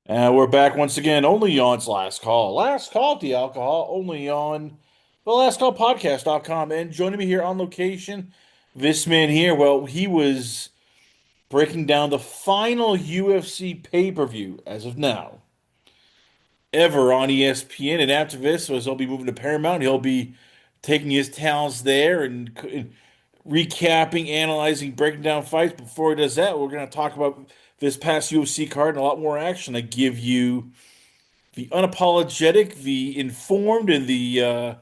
And we're back once again, only on Last Call. Last Call the Alcohol, only on the Last Call Podcast.com. And joining me here on location, this man here, well, he was breaking down the final UFC pay-per-view as of now, ever on ESPN. And after this, as he'll be moving to Paramount, he'll be taking his talents there and recapping, analyzing, breaking down fights. Before he does that, we're going to talk about this past UFC card and a lot more action. I give you the unapologetic, the informed, and the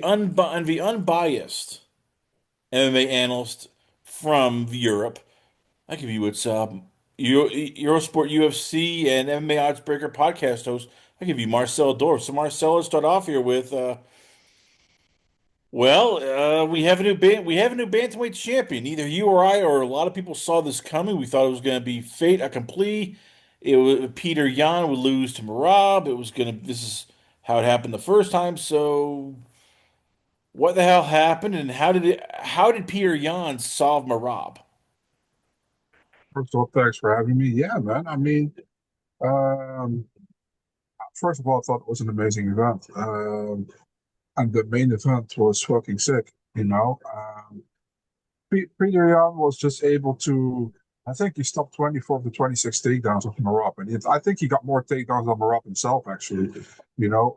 unbiased MMA analyst from Europe. I give you its Eurosport UFC and MMA Oddsbreaker podcast host. I give you Marcel Dorff. So Marcel, let's start off here with we have a we have a new bantamweight champion. Neither you or I or a lot of people saw this coming. We thought it was going to be fait accompli. It was Petr Yan would lose to Merab. It was going to. This is how it happened the first time. So what the hell happened, and how did it? How did Petr Yan solve Merab? First of all, thanks for having me. Yeah, man. Um, first of all, I thought it was an amazing event. And the main event was fucking sick, you know. Peter Yan was just able to, I think he stopped 24 of the 26 takedowns of Marab. And I think he got more takedowns than Marab himself, actually. You know,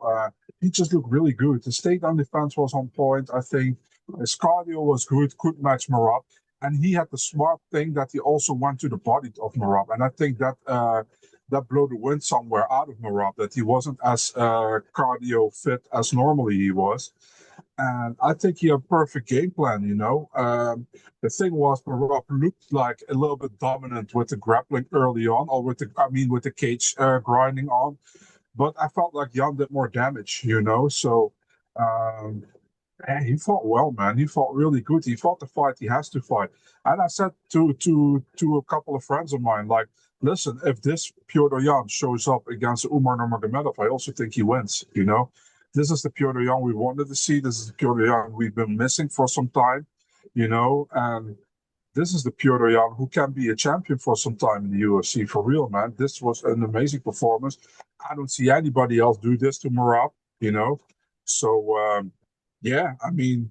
he just looked really good. His takedown defense was on point. I think his cardio was good, could match Marab. And he had the smart thing that he also went to the body of Marab. And I think that blew the wind somewhere out of Merab, that he wasn't as cardio fit as normally he was. And I think he had a perfect game plan, you know. The thing was, Merab looked like a little bit dominant with the grappling early on, or with the cage grinding on. But I felt like Jan did more damage, you know. So um, he fought well, man. He fought really good. He fought the fight he has to fight. And I said to a couple of friends of mine, like, listen, if this Pyotr Yan shows up against Umar Nurmagomedov, I also think he wins. You know, this is the Pyotr Yan we wanted to see. This is the Pyotr Yan we've been missing for some time. You know, and this is the Pyotr Yan who can be a champion for some time in the UFC for real, man. This was an amazing performance. I don't see anybody else do this to Merab. You know, so. Yeah, I mean,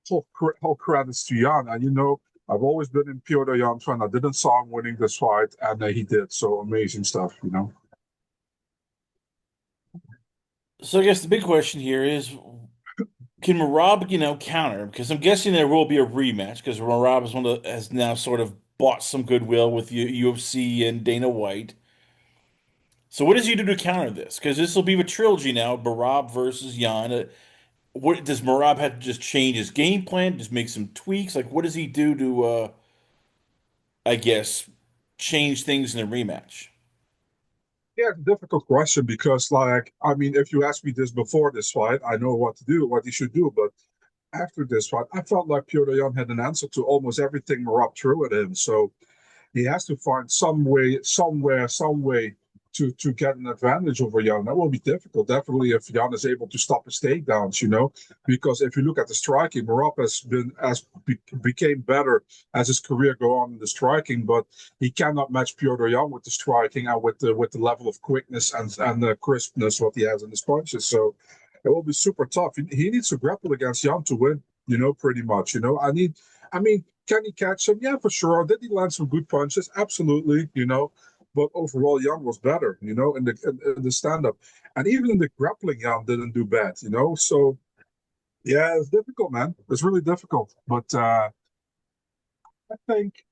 whole credits to Jan. And you know, I've always been in Piotr Jan fan. I didn't saw him winning this fight, and he did. So amazing stuff, you know. So I guess the big question here is, can Merab, counter? Because I'm guessing there will be a rematch because Merab is one of has now sort of bought some goodwill with UFC and Dana White. So what does he do to counter this? Because this will be a trilogy now, Merab versus Yan. What does Merab have to just change his game plan, just make some tweaks? Like what does he do to I guess change things in a rematch? Yeah, it's a difficult question because, like, I mean, if you asked me this before this fight, I know what to do, what he should do. But after this fight, I felt like Piotr Jan had an answer to almost everything Merab threw at him. So he has to find some way, somewhere, some way to get an advantage over Jan. That will be difficult, definitely, if Jan is able to stop his takedowns, you know. Because if you look at the striking, Marab became better as his career go on in the striking, but he cannot match Piotr Jan with the striking and with the level of quickness and the crispness what he has in his punches. So it will be super tough. He needs to grapple against Jan to win, you know, pretty much. You know, I mean, can he catch him? Yeah, for sure. Did he land some good punches? Absolutely, you know. But overall, Young was better, you know, in the stand up, and even in the grappling, Young didn't do bad, you know. So yeah, it's difficult, man. It's really difficult. But I think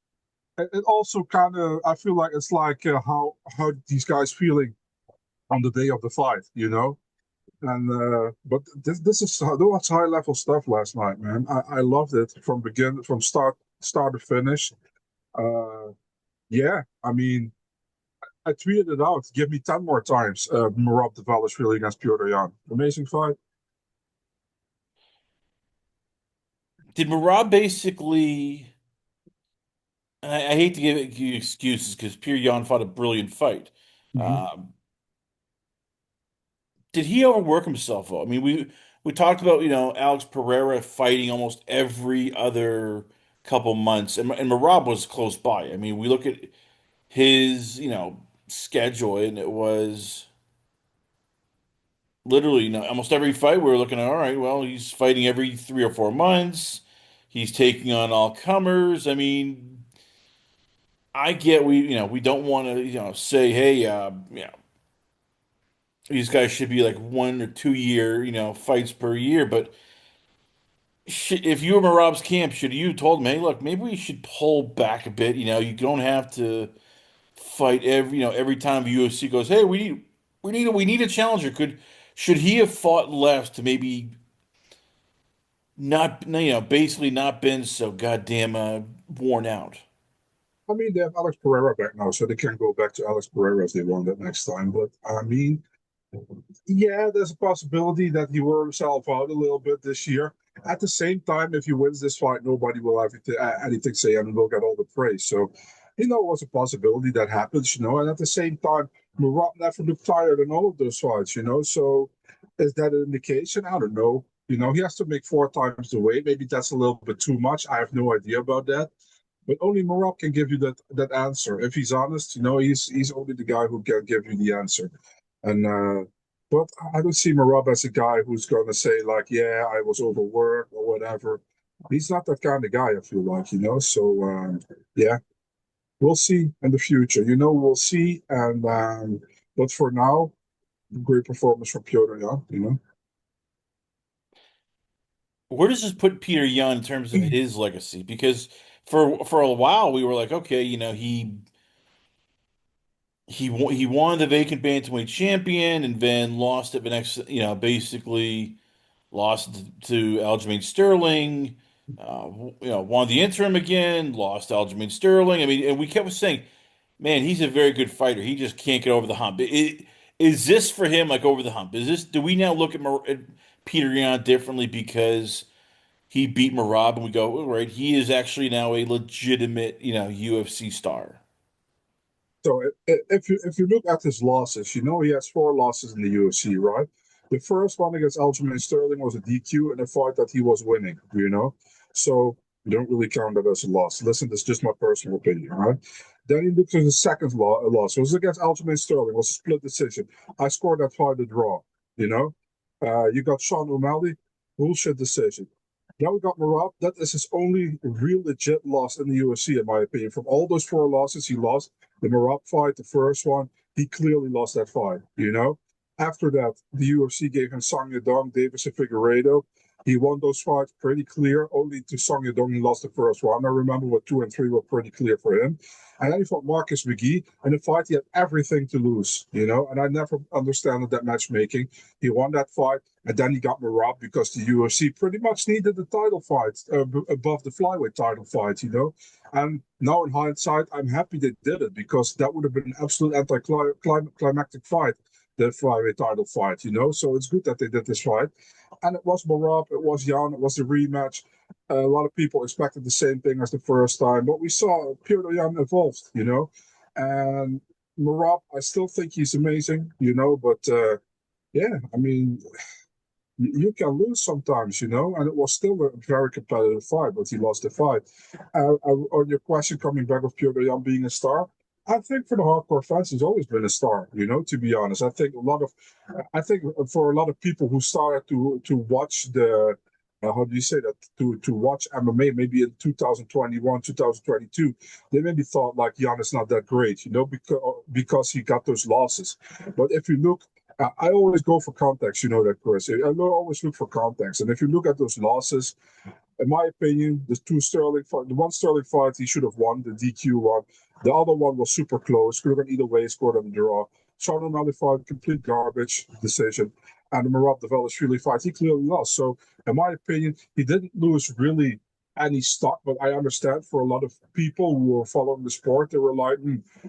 it also kind of I feel like it's like how these guys feeling on the day of the fight, you know. And but this is that was high level stuff last night, man. I loved it from start to finish. Uh, yeah, I mean, I tweeted it out. Give me 10 more times. Merab Dvalishvili against Petr Yan. Amazing fight. Did Merab basically? And I hate to give you excuses because Pierre Yan fought a brilliant fight. Mm-hmm. Um, did he overwork himself though? I mean, we talked about Alex Pereira fighting almost every other couple months, and Merab was close by. I mean, we look at his, schedule, and it was literally, almost every fight we were looking at, all right, well, he's fighting every 3 or 4 months. He's taking on all comers. I mean, I get we don't want to, say, hey, these guys should be like 1 or 2 year, fights per year, but if you were Merab's camp, should you have told him, hey, look, maybe we should pull back a bit. You don't have to fight every time the UFC goes, hey, we need a challenger. Should he have fought less to maybe not, basically not been so goddamn worn out? I mean, they have Alex Pereira back now, so they can go back to Alex Pereira if they want that next time. But I mean, yeah, there's a possibility that he wore himself out a little bit this year. At the same time, if he wins this fight, nobody will have anything to say and will get all the praise. So, it was a possibility that happens, And at the same time, Merab never looked tired in all of those fights. So, is that an indication? I don't know. He has to make 4 times the weight. Maybe that's a little bit too much. I have no idea about that. But only Merab can give you that answer. If he's honest, he's only the guy who can give you the answer. And but I don't see Merab as a guy who's gonna say like, yeah, I was overworked or whatever. He's not that kind of guy, I feel like. So yeah, we'll see in the future. We'll see. And but for now, great performance from Petr Yan. Where does this put Peter Yan in terms of his legacy? Because for a while we were like, okay, he won the vacant bantamweight champion and then lost it the next, basically lost to Aljamain Sterling. Won the interim again, lost to Aljamain Sterling. I mean, and we kept saying, man, he's a very good fighter. He just can't get over the hump. Is this for him like over the hump? Do we now look at Peter Yan differently because he beat Merab and we go, all right, he is actually now a legitimate, UFC star? So if you look at his losses, he has 4 losses in the UFC, right? The first one against Aljamain Sterling was a DQ in a fight that he was winning. So you don't really count that as a loss. Listen, that's just my personal opinion, right? Then he looks at his second loss. It was against Aljamain Sterling. It was a split decision. I scored that fight a draw. You know, you got Sean O'Malley, bullshit decision. Now we got Merab. That is his only real legit loss in the UFC, in my opinion. From all those 4 losses he lost, the Merab fight, the first one, he clearly lost that fight. After that, the UFC gave him Song Yadong, Davis, and Figueiredo. He won those fights pretty clear. Only to Song Yadong, he lost the first one. I remember what 2 and 3 were pretty clear for him. And then he fought Marcus McGee. In a fight, he had everything to lose. And I never understood that matchmaking. He won that fight. And then he got Merab because the UFC pretty much needed the title fight above the flyweight title fight. And now in hindsight, I'm happy they did it because that would have been an absolute anticlimactic fight, the flyweight title fight. So it's good that they did this fight. And it was Merab, it was Yan, it was the rematch. A lot of people expected the same thing as the first time, but we saw Petr Yan evolved. And Merab, I still think he's amazing, but yeah, I mean, you can lose sometimes, and it was still a very competitive fight, but he lost the fight. On your question coming back of Petr Yan being a star, I think for the hardcore fans, he's always been a star, to be honest. I think for a lot of people who started to watch how do you say that, to watch MMA maybe in 2021, 2022, they maybe thought like Jan is not that great, because he got those losses. But if you look, I always go for context, that, Chris. I always look for context. And if you look at those losses, in my opinion, the one Sterling fight he should have won, the DQ one. The other one was super close. Could have gone either way, scored on the draw. Sean O'Malley fight, complete garbage decision. And the Merab Dvalishvili fight, he clearly lost. So, in my opinion, he didn't lose really any stock, but I understand for a lot of people who were following the sport, they were like,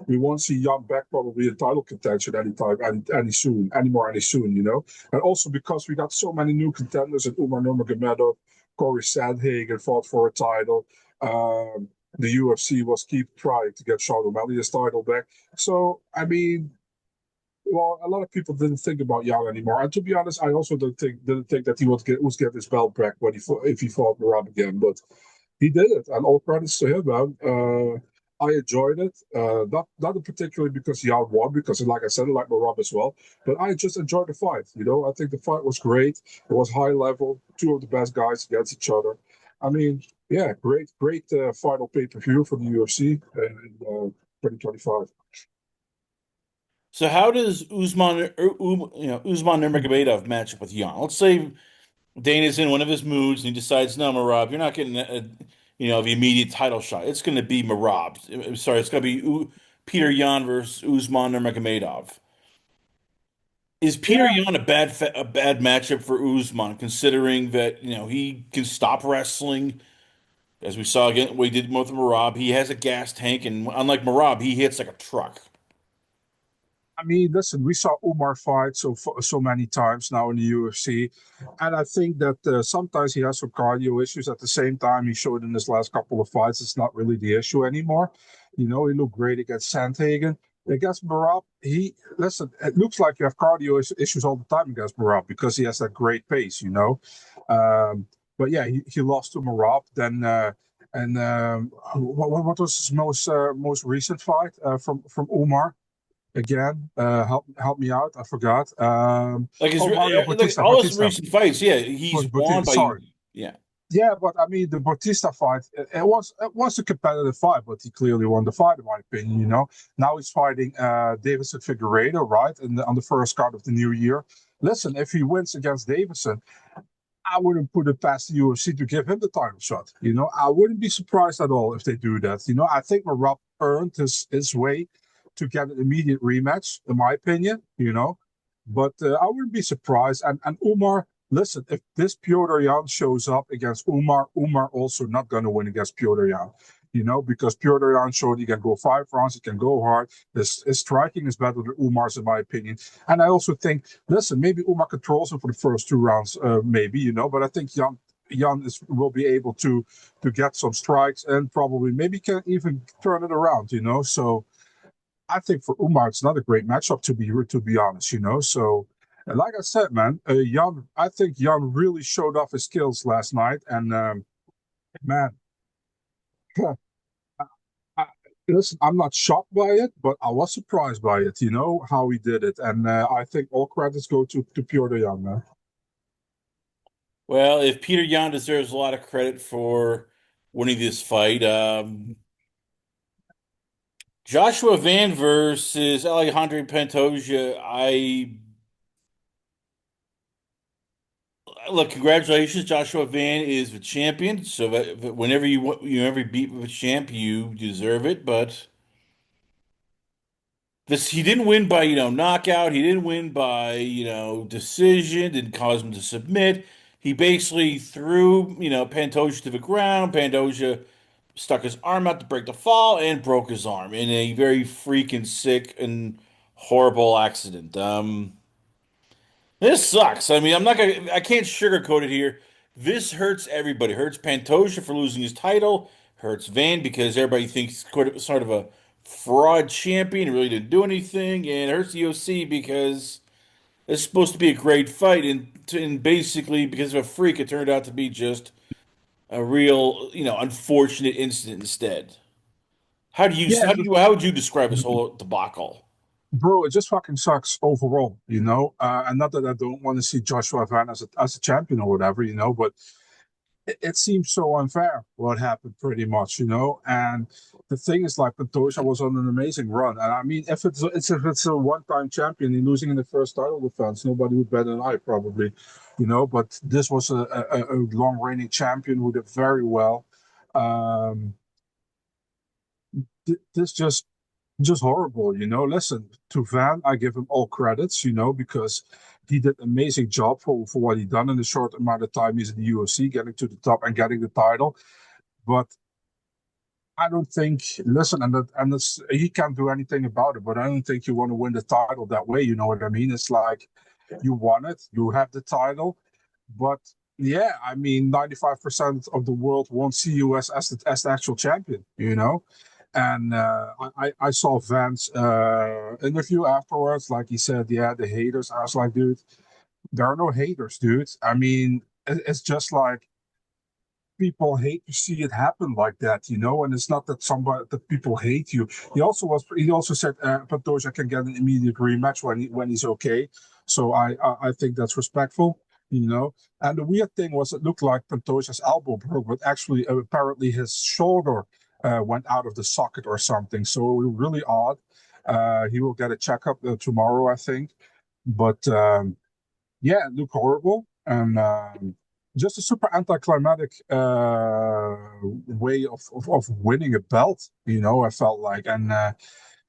we won't see Jan back probably in title contention anytime, any soon, And also because we got so many new contenders, and Umar Nurmagomedov, Corey Sandhagen fought for a title. The UFC was keep trying to get Sean O'Malley's title back. So, I mean, well, a lot of people didn't think about Jan anymore. And to be honest, I also didn't think that he would get his belt back if he fought Merab again. But he did it, and all credits to him, man. I enjoyed it. Not particularly because Jan won, because like I said, I like Merab as well. But I just enjoyed the fight. I think the fight was great. It was high level. Two of the best guys against each other. I mean, yeah, great final pay-per-view for the UFC in 2025. So how does Usman Nurmagomedov match up with Yan? Let's say Dana's in one of his moods and he decides, no, Merab, you're not getting the immediate title shot. It's going to be Merab. Sorry, it's going to be Petr Yan versus Usman Nurmagomedov. Is Petr Yeah, Yan a bad matchup for Usman, considering that he can stop wrestling, as we saw again what he did with Merab. He has a gas tank, and unlike Merab, he hits like a truck. I mean, listen, we saw Umar fight so many times now in the UFC, and I think that sometimes he has some cardio issues. At the same time, he showed in his last couple of fights it's not really the issue anymore. He looked great against Sandhagen. Against Merab, listen. It looks like you have cardio issues all the time against Merab because he has that great pace. Um, but yeah, he lost to Merab. Then and what was his most recent fight from Umar? Again, help me out. I forgot. Mario Like Bautista. all his Bautista. recent fights, yeah, Was he's won Bautista? by Sorry. yeah. Yeah, but I mean the Bautista fight. It was a competitive fight, but he clearly won the fight, in my opinion. Now he's fighting Davison Figueiredo, right? On the first card of the new year. Listen, if he wins against Davison, I wouldn't put it past the UFC to give him the title shot. I wouldn't be surprised at all if they do that. I think Merab earned his way to get an immediate rematch, in my opinion. But I wouldn't be surprised. And Umar, listen, if this Petr Yan shows up against Umar also not going to win against Petr Yan. Because Petr Yan showed he can go 5 rounds, he can go hard. His striking is better than Umar's, in my opinion. And I also think, listen, maybe Umar controls him for the first 2 rounds, maybe. But I think Jan will be able to get some strikes and probably maybe can even turn it around. So I think for Umar, it's not a great matchup to be honest. So, and like I said, man, I think Jan really showed off his skills last night, and man, I, listen, I'm not shocked by it, but I was surprised by it. How he did it, and I think all credits go to Petr Yan, man. Well, if Petr Yan deserves a lot of credit for winning this fight, Joshua Van versus Alejandro Pantoja, I look, congratulations. Joshua Van is the champion. So whenever you ever beat the champ, you deserve it. But this he didn't win by knockout. He didn't win by decision. Didn't cause him to submit. He basically threw Pantoja to the ground. Pantoja stuck his arm out to break the fall and broke his arm in a very freaking sick and horrible accident. This sucks. I mean, I can't sugarcoat it here. This hurts everybody. Hurts Pantoja for losing his title. Hurts Van because everybody thinks he's sort of a fraud champion. He really didn't do anything. And it hurts the UFC because it's supposed to be a great fight. And basically, because of a freak, it turned out to be just a real, unfortunate incident instead. Yeah, How would you describe this whole debacle? bro, it just fucking sucks overall. And not that I don't want to see Joshua Van as a champion or whatever. But it seems so unfair what happened pretty much. And the thing is, like, Pantoja was on an amazing run. And I mean, if it's a one-time champion, and losing in the first title defense, nobody would bet an eye probably. But this was a long-reigning champion who did very well. Um, this just horrible. Listen, to Van, I give him all credits, because he did an amazing job for what he done in the short amount of time he's in the UFC, getting to the top and getting the title. But I don't think, listen, he can't do anything about it. But I don't think you want to win the title that way. You know what I mean? It's like you won it, you have the title, but yeah, I mean, 95% of the world won't see you as the actual champion. And I saw Van's interview afterwards. Like he said, yeah, the haters. I was like, dude, there are no haters, dude. I mean, it's just like people hate to see it happen like that, you know. And it's not that somebody that people hate you. He also said Pantoja can get an immediate rematch when he's okay. So I think that's respectful, you know. And the weird thing was, it looked like Pantoja's elbow broke, but actually apparently his shoulder went out of the socket or something. So really odd. He will get a checkup tomorrow, I think. But yeah, it looked horrible, and just a super anticlimactic way of winning a belt. You know, I felt like, and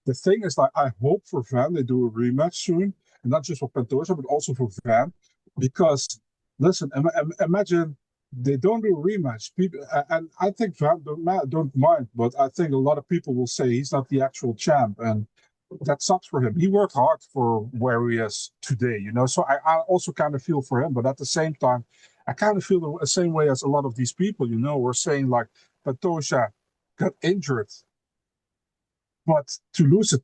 the thing is, like, I hope for Van they do a rematch soon, and not just for Pantoja, but also for Van, because listen, imagine they don't do a rematch. People, and I think Van don't mind, but I think a lot of people will say he's not the actual champ, and that sucks for him. He worked hard for where he is today, you know. So I also kind of feel for him, but at the same time, I kind of feel the same way as a lot of these people, you know, were saying like Pantoja got injured, but to lose a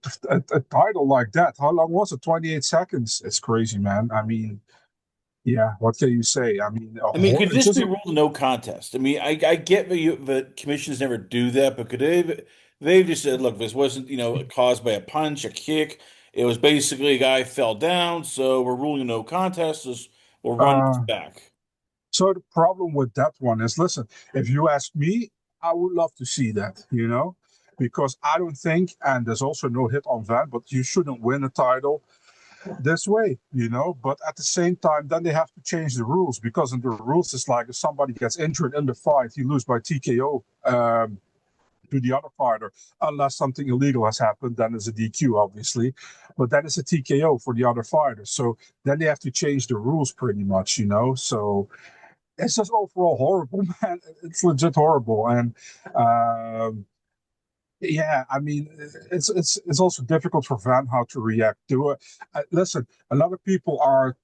title like that, how long was it? 28 seconds. It's crazy, man. I mean, yeah, what can you say? I mean, I mean, could it's this just be ruled a no contest? I mean, I get the commissions never do that, but could they've just said, look, this wasn't, caused by a punch, a kick. It was basically a guy fell down, so we're ruling a no contest. We'll run this uh, back. so the problem with that one is, listen, if you ask me, I would love to see that, you know, because I don't think, and there's also no hit on Van, but you shouldn't win a title this way, you know. But at the same time, then they have to change the rules, because in the rules, it's like if somebody gets injured in the fight, you lose by TKO to the other fighter, unless something illegal has happened. Then it's a DQ, obviously, but then it's a TKO for the other fighter. So then they have to change the rules pretty much, you know. So it's just overall horrible, man. It's legit horrible, and yeah, I mean, it's also difficult for Van how to react to it. Listen, a lot of people are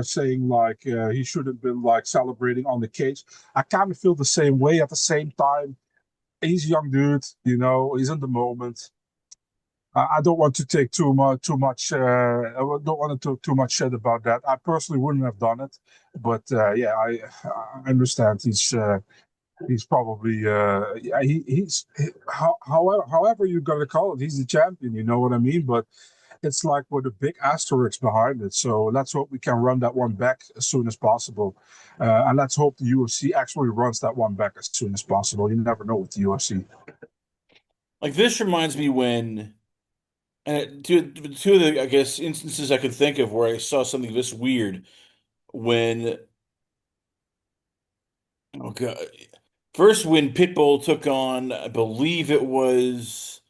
saying like he should have been like celebrating on the cage. I kind of feel the same way. At the same time, he's a young dude, you know. He's in the moment. I don't want to take too much. I don't want to talk too much shit about that. I personally wouldn't have done it, but yeah, I understand he's probably yeah, however you're gonna call it, he's the champion, you know what I mean? But it's like with a big asterisk behind it. So let's hope we can run that one back as soon as possible. And let's hope the UFC actually runs that one back as soon as possible. You never know with the UFC. Like this reminds me when, and two of the, I guess, instances I could think of where I saw something this weird when, oh God, first when Pitbull took on, I believe it was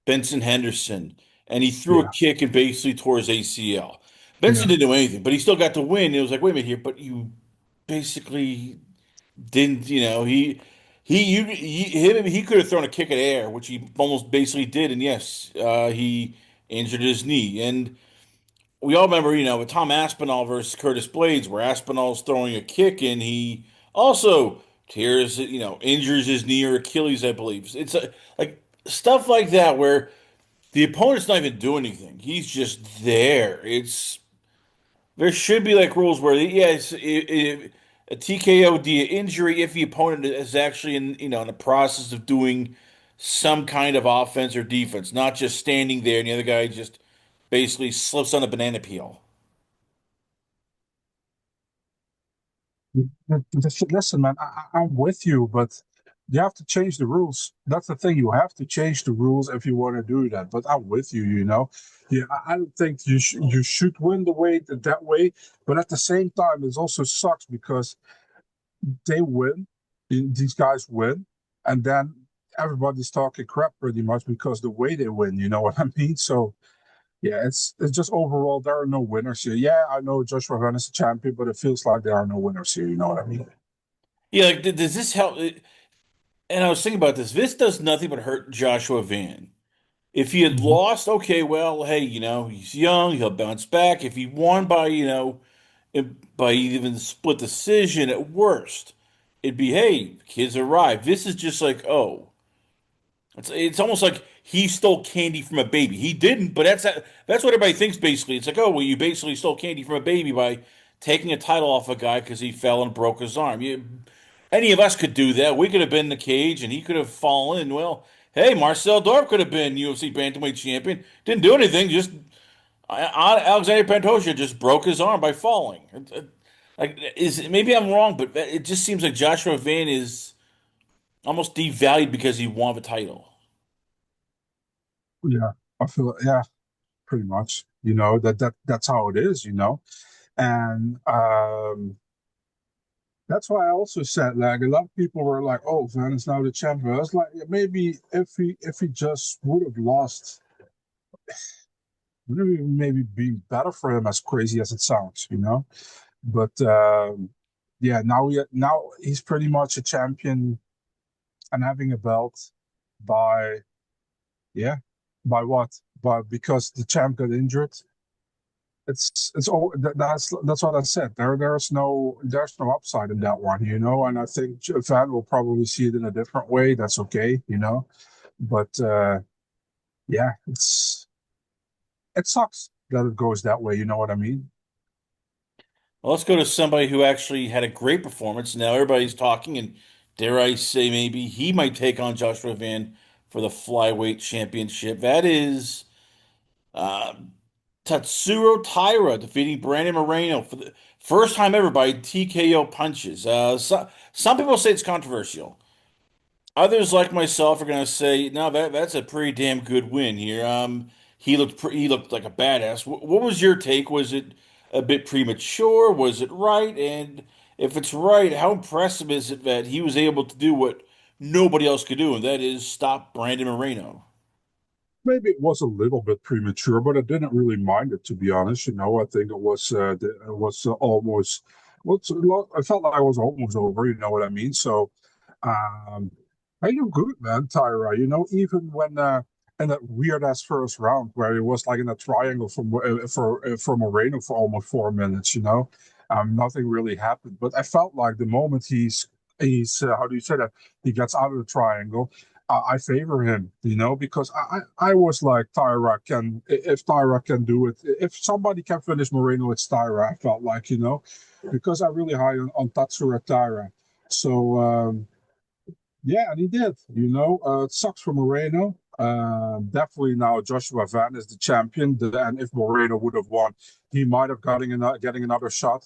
Benson Henderson, and he threw a Yeah, kick and basically tore his ACL. Benson yeah. didn't do anything, but he still got to win. It was like, wait a minute here, but you basically didn't, he could have thrown a kick at air, which he almost basically did, and yes, he injured his knee. And we all remember, with Tom Aspinall versus Curtis Blades, where Aspinall's throwing a kick and he also tears, injures his knee or Achilles, I believe. It's like stuff like that where the opponent's not even doing anything. He's just there. There should be like rules where, yes, a TKO due injury if the opponent is actually in the process of doing some kind of offense or defense, not just standing there and the other guy just basically slips on a banana peel. Listen, man, I'm with you, but you have to change the rules. That's the thing. You have to change the rules if you want to do that. But I'm with you, you know. Yeah, I don't think you should win the way that way. But at the same time, it also sucks because they win. These guys win, and then everybody's talking crap pretty much because the way they win. You know what I mean? So yeah, it's just overall there are no winners here. Yeah, I know Joshua Van is a champion, but it feels like there are no winners here. You know what I mean? Yeah, like does this help? And I was thinking about this. This does nothing but hurt Joshua Van. If he had Mhm. lost, okay, well, hey, he's young, he'll bounce back. If he won by, by even split decision at worst, it'd be, hey, kids arrived. This is just like, oh, it's almost like he stole candy from a baby. He didn't, but that's what everybody thinks basically. It's like, oh, well, you basically stole candy from a baby by taking a title off a guy because he fell and broke his arm. Any of us could do that. We could have been in the cage and he could have fallen. Well, hey, Marcel Dorff could have been UFC bantamweight champion. Didn't do anything. Just Alexander Pantoja just broke his arm by falling. Like, is maybe I'm wrong, but it just seems like Joshua Van is almost devalued because he won the title. Yeah, I feel yeah, pretty much. That's how it is. And that's why I also said like a lot of people were like, "Oh, Van is now the champion." I was like, yeah, maybe if he just would have lost, would have maybe been better for him. As crazy as it sounds. But yeah, now he's pretty much a champion and having a belt by yeah, by what? But because the champ got injured. It's all that's what I said. There's no upside in that one. And I think Van will probably see it in a different way. That's okay. But yeah, it sucks that it goes that way. You know what I mean? Well, let's go to somebody who actually had a great performance. Now everybody's talking, and dare I say, maybe he might take on Joshua Van for the flyweight championship. That is uh, Tatsuro Taira defeating Brandon Moreno for the first time ever by TKO punches. Some people say it's controversial. Others, like myself, are gonna say, no, that's a pretty damn good win here. He looked like a badass. What was your take? Was it a bit premature? Was it right? And if it's right, how impressive is it that he was able to do what nobody else could do, and that is stop Brandon Moreno? Maybe it was a little bit premature, but I didn't really mind it, to be honest. I think it was almost. Well, I felt like I was almost over. You know what I mean? So, um, I do good, man, Tyra. Even when in that weird ass first round where it was like in a triangle for Moreno for almost 4 minutes. Nothing really happened, but I felt like the moment he's how do you say that, he gets out of the triangle. I favor him, because I was like, Tyra can, if Tyra can do it, if somebody can finish Moreno, it's Tyra. I felt like, because I'm really high on Tatsura Tyra. So, yeah, and he did. It sucks for Moreno. Definitely now Joshua Van is the champion. And if Moreno would have won, he might have getting another shot.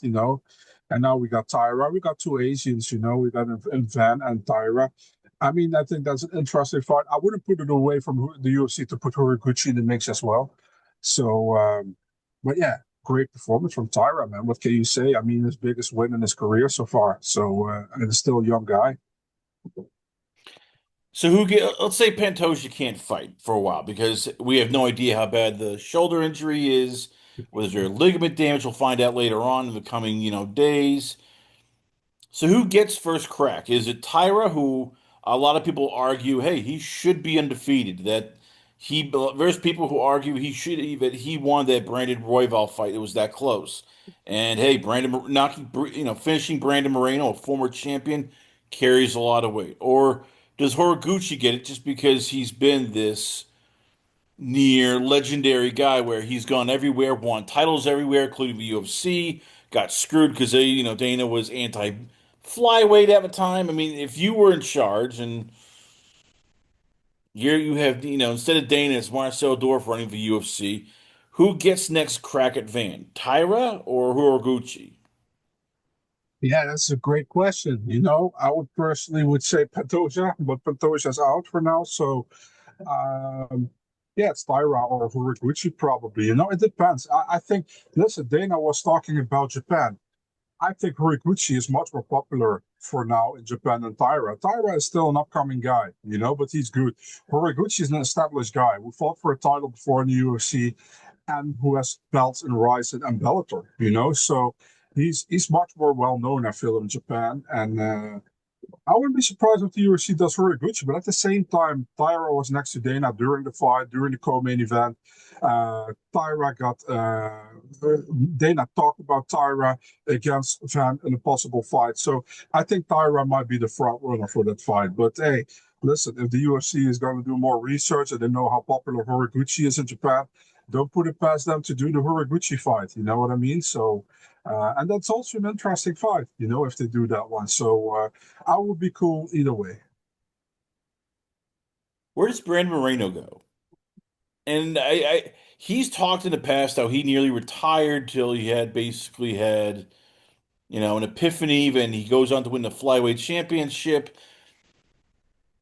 And now we got Tyra. We got two Asians. We got Van and Tyra. I mean, I think that's an interesting fight. I wouldn't put it away from the UFC to put Horiguchi in the mix as well. So, but yeah, great performance from Tyra, man. What can you say? I mean, his biggest win in his career so far. So, and he's still a young guy. So let's say Pantoja can't fight for a while because we have no idea how bad the shoulder injury is. Was there ligament damage? We'll find out later on in the coming, days. So who gets first crack? Is it Tyra, who a lot of people argue, hey, he should be undefeated? There's people who argue that he won that Brandon Royval fight. It was that close. And hey, finishing Brandon Moreno, a former champion, carries a lot of weight. Or does Horiguchi get it just because he's been this near legendary guy where he's gone everywhere, won titles everywhere, including the UFC, got screwed because Dana was anti flyweight at the time. I mean, if you were in charge and you have instead of Dana, it's Marcel Dorff running the UFC, who gets next crack at Van? Tyra or Horiguchi? Yeah, that's a great question. I would personally say Pantoja, but Pantoja's out for now. So, um, yeah, it's Tyra or Horiguchi probably. It depends. I think, listen, Dana was talking about Japan. I think Horiguchi is much more popular for now in Japan than Tyra. Tyra is still an upcoming guy, but he's good. Horiguchi is an established guy who fought for a title before in the UFC and who has belts in Rise and Bellator. So he's much more well known, I feel, in Japan. And I wouldn't be surprised if the UFC does Horiguchi, but at the same time, Tyra was next to Dana during the fight, during the co-main event. Tyra got Dana talked about Tyra against Van in a possible fight. So I think Tyra might be the front runner for that fight. But hey, listen, if the UFC is going to do more research and they know how popular Horiguchi is in Japan, don't put it past them to do the Horiguchi fight. You know what I mean? So, and that's also an interesting fight, if they do that one. So, I would be cool either way. Where does Brandon Moreno go? And he's talked in the past how he nearly retired till he had basically had, an epiphany, and he goes on to win the flyweight championship.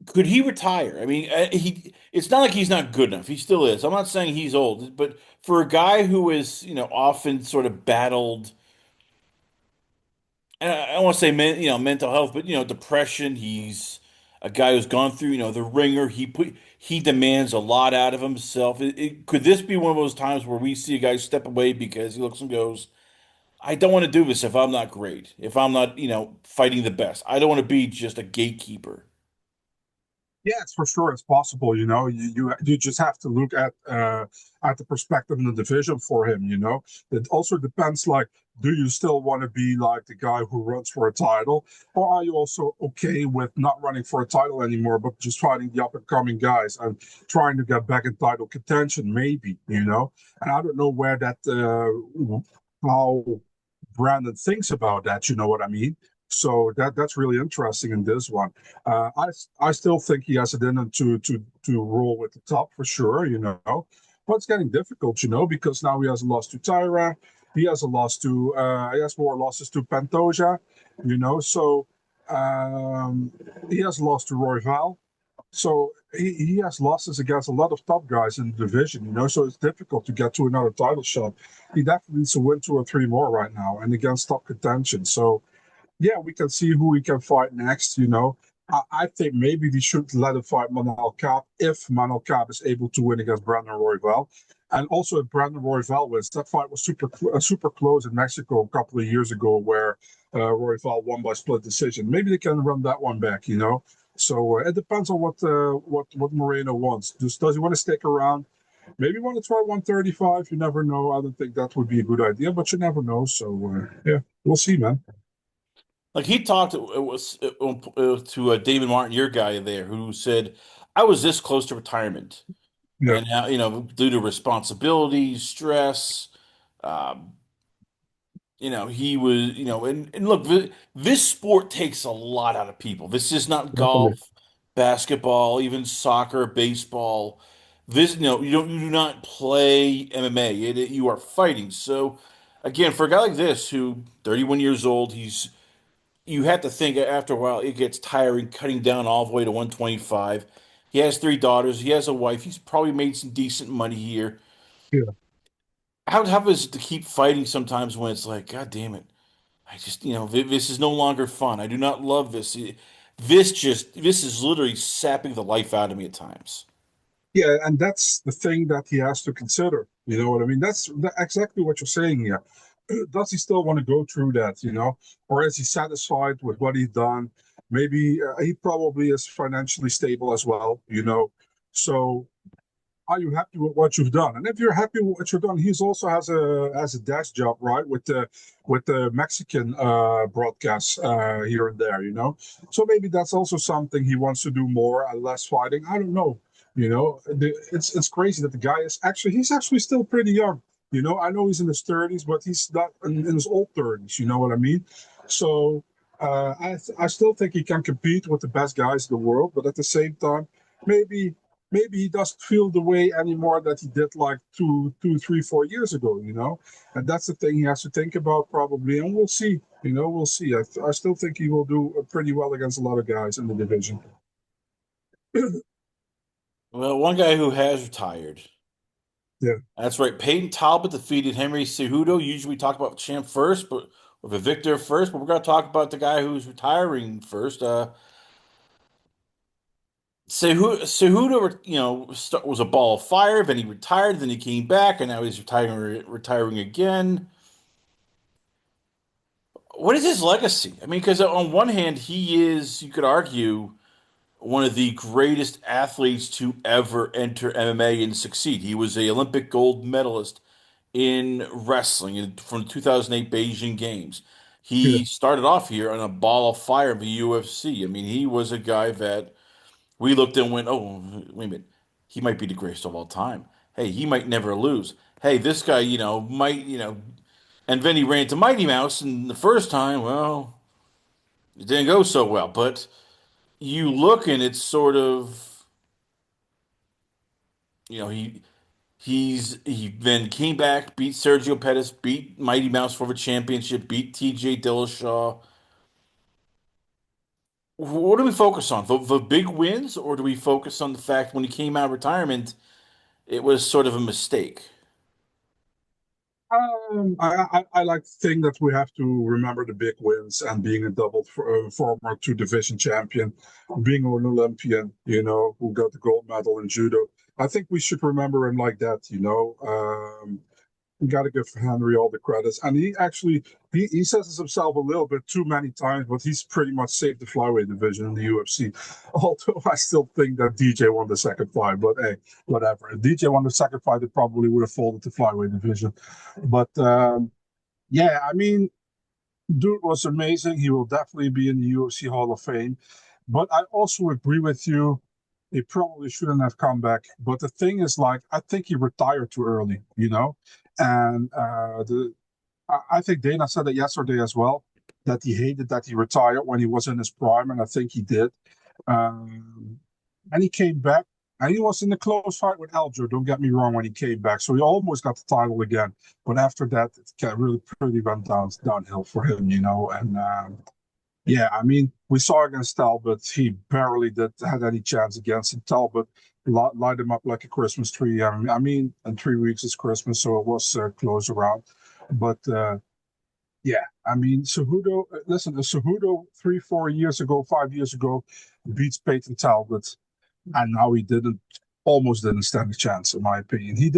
Could he retire? I mean, it's not like he's not good enough. He still is. I'm not saying he's old, but for a guy who is, often sort of battled, and I don't want to say mental health, but depression. He's a guy who's gone through, the ringer. He demands a lot out of himself. Could this be one of those times where we see a guy step away because he looks and goes, I don't want to do this if I'm not great, if I'm not, fighting the best. I don't want to be just a gatekeeper. Yeah, it's for sure it's possible. You just have to look at the perspective in the division for him. It also depends. Like, do you still want to be like the guy who runs for a title, or are you also okay with not running for a title anymore, but just fighting the up and coming guys and trying to get back in title contention? Maybe. And I don't know where that how Brandon thinks about that. You know what I mean? So that's really interesting in this one. I still think he has it in him to roll with the top for sure. But it's getting difficult, because now he has a loss to Tyra, he has more losses to Pantoja, So he has lost to Roy Val. So he has losses against a lot of top guys in the division, So it's difficult to get to another title shot. He definitely needs to win two or three more right now, and against top contention. So yeah, we can see who we can fight next. I think maybe we should let him fight Manel Kape if Manel Kape is able to win against Brandon Royval. And also, if Brandon Royval wins, that fight was super close in Mexico a couple of years ago, where Royval won by split decision. Maybe they can run that one back. So it depends on what Moreno wants. Does he want to stick around? Maybe want to try 135. You never know. I don't think that would be a good idea, but you never know. So yeah, we'll see, man. Like he talked, it was to David Martin, your guy there, who said, "I was this close to retirement, Yeah. and now due to responsibilities, stress, um, he was, and look, this sport takes a lot out of people. This is not Definitely. golf, basketball, even soccer, baseball. This, you do not play MMA. You are fighting. So, again, for a guy like this, who 31 years old, you have to think after a while it gets tiring cutting down all the way to 125. He has three daughters. He has a wife. He's probably made some decent money here. Yeah. How is it to keep fighting sometimes when it's like, God damn it. I just, this is no longer fun. I do not love this. This is literally sapping the life out of me at times. Yeah, and that's the thing that he has to consider. You know what I mean? That's exactly what you're saying here. Does he still want to go through that, or is he satisfied with what he's done? Maybe he probably is financially stable as well. So are you happy with what you've done? And if you're happy with what you've done, he's also has a desk job, right, with the Mexican broadcasts here and there. So maybe that's also something he wants to do more and less fighting. I don't know. It's crazy that the guy he's actually still pretty young. I know he's in his 30s, but he's not in his old 30s. You know what I mean? So I still think he can compete with the best guys in the world, but at the same time, maybe maybe he doesn't feel the way anymore that he did like 3, 4 years ago. And that's the thing he has to think about probably. And we'll see. We'll see. I still think he will do pretty well against a lot of guys in the division. Well, one guy who has retired. Yeah, That's right. Peyton Talbot defeated Henry Cejudo. Usually we talk about the champ first, but or the victor first, but we're going to talk about the guy who's retiring first. Cejudo, was a ball of fire. Then he retired. Then he came back, and now he's retiring again. What is his legacy? I mean, because on one hand, he is, you could argue, one of the greatest athletes to ever enter MMA and succeed. He was a Olympic gold medalist in wrestling from the 2008 Beijing Games. yeah, He started off here on a ball of fire in the UFC. I mean, he was a guy that we looked and went, oh, wait a minute, he might be the greatest of all time. Hey, he might never lose. Hey, this guy, might, and then he ran into Mighty Mouse, and the first time, well, it didn't go so well. But you look, and it's sort of, he then came back, beat Sergio Pettis, beat Mighty Mouse for the championship, beat TJ Dillashaw. What do we focus on? The big wins, or do we focus on the fact when he came out of retirement, it was sort of a mistake? I like to think that we have to remember the big wins and being a former two division champion, being an Olympian, who got the gold medal in judo. I think we should remember him like that. You got to give Henry all the credits. And he actually he says this himself a little bit too many times, but he's pretty much saved the flyweight division in the UFC. Although I still think that DJ won the second fight, but hey, whatever. If DJ won the second fight, it probably would have folded the flyweight division. But yeah, I mean, dude was amazing. He will definitely be in the UFC Hall of Fame. But I also agree with you. He probably shouldn't have come back. But the thing is, like, I think he retired too early. And I think Dana said it yesterday as well, that he hated that he retired when he was in his prime, and I think he did. Um, and he came back, and he was in a close fight with Aljo. Don't get me wrong, when he came back, so he almost got the title again. But after that, it really pretty went downhill for him. And yeah, I mean, we saw against Talbot, he barely had any chance against him. Talbot light him up like a Christmas tree. I mean, in 3 weeks is Christmas, so it was close around. But yeah, I mean, Cejudo, listen, Cejudo 3, 4 years ago, 5 years ago, beats Peyton Talbot, and now almost didn't stand a chance, in my opinion. He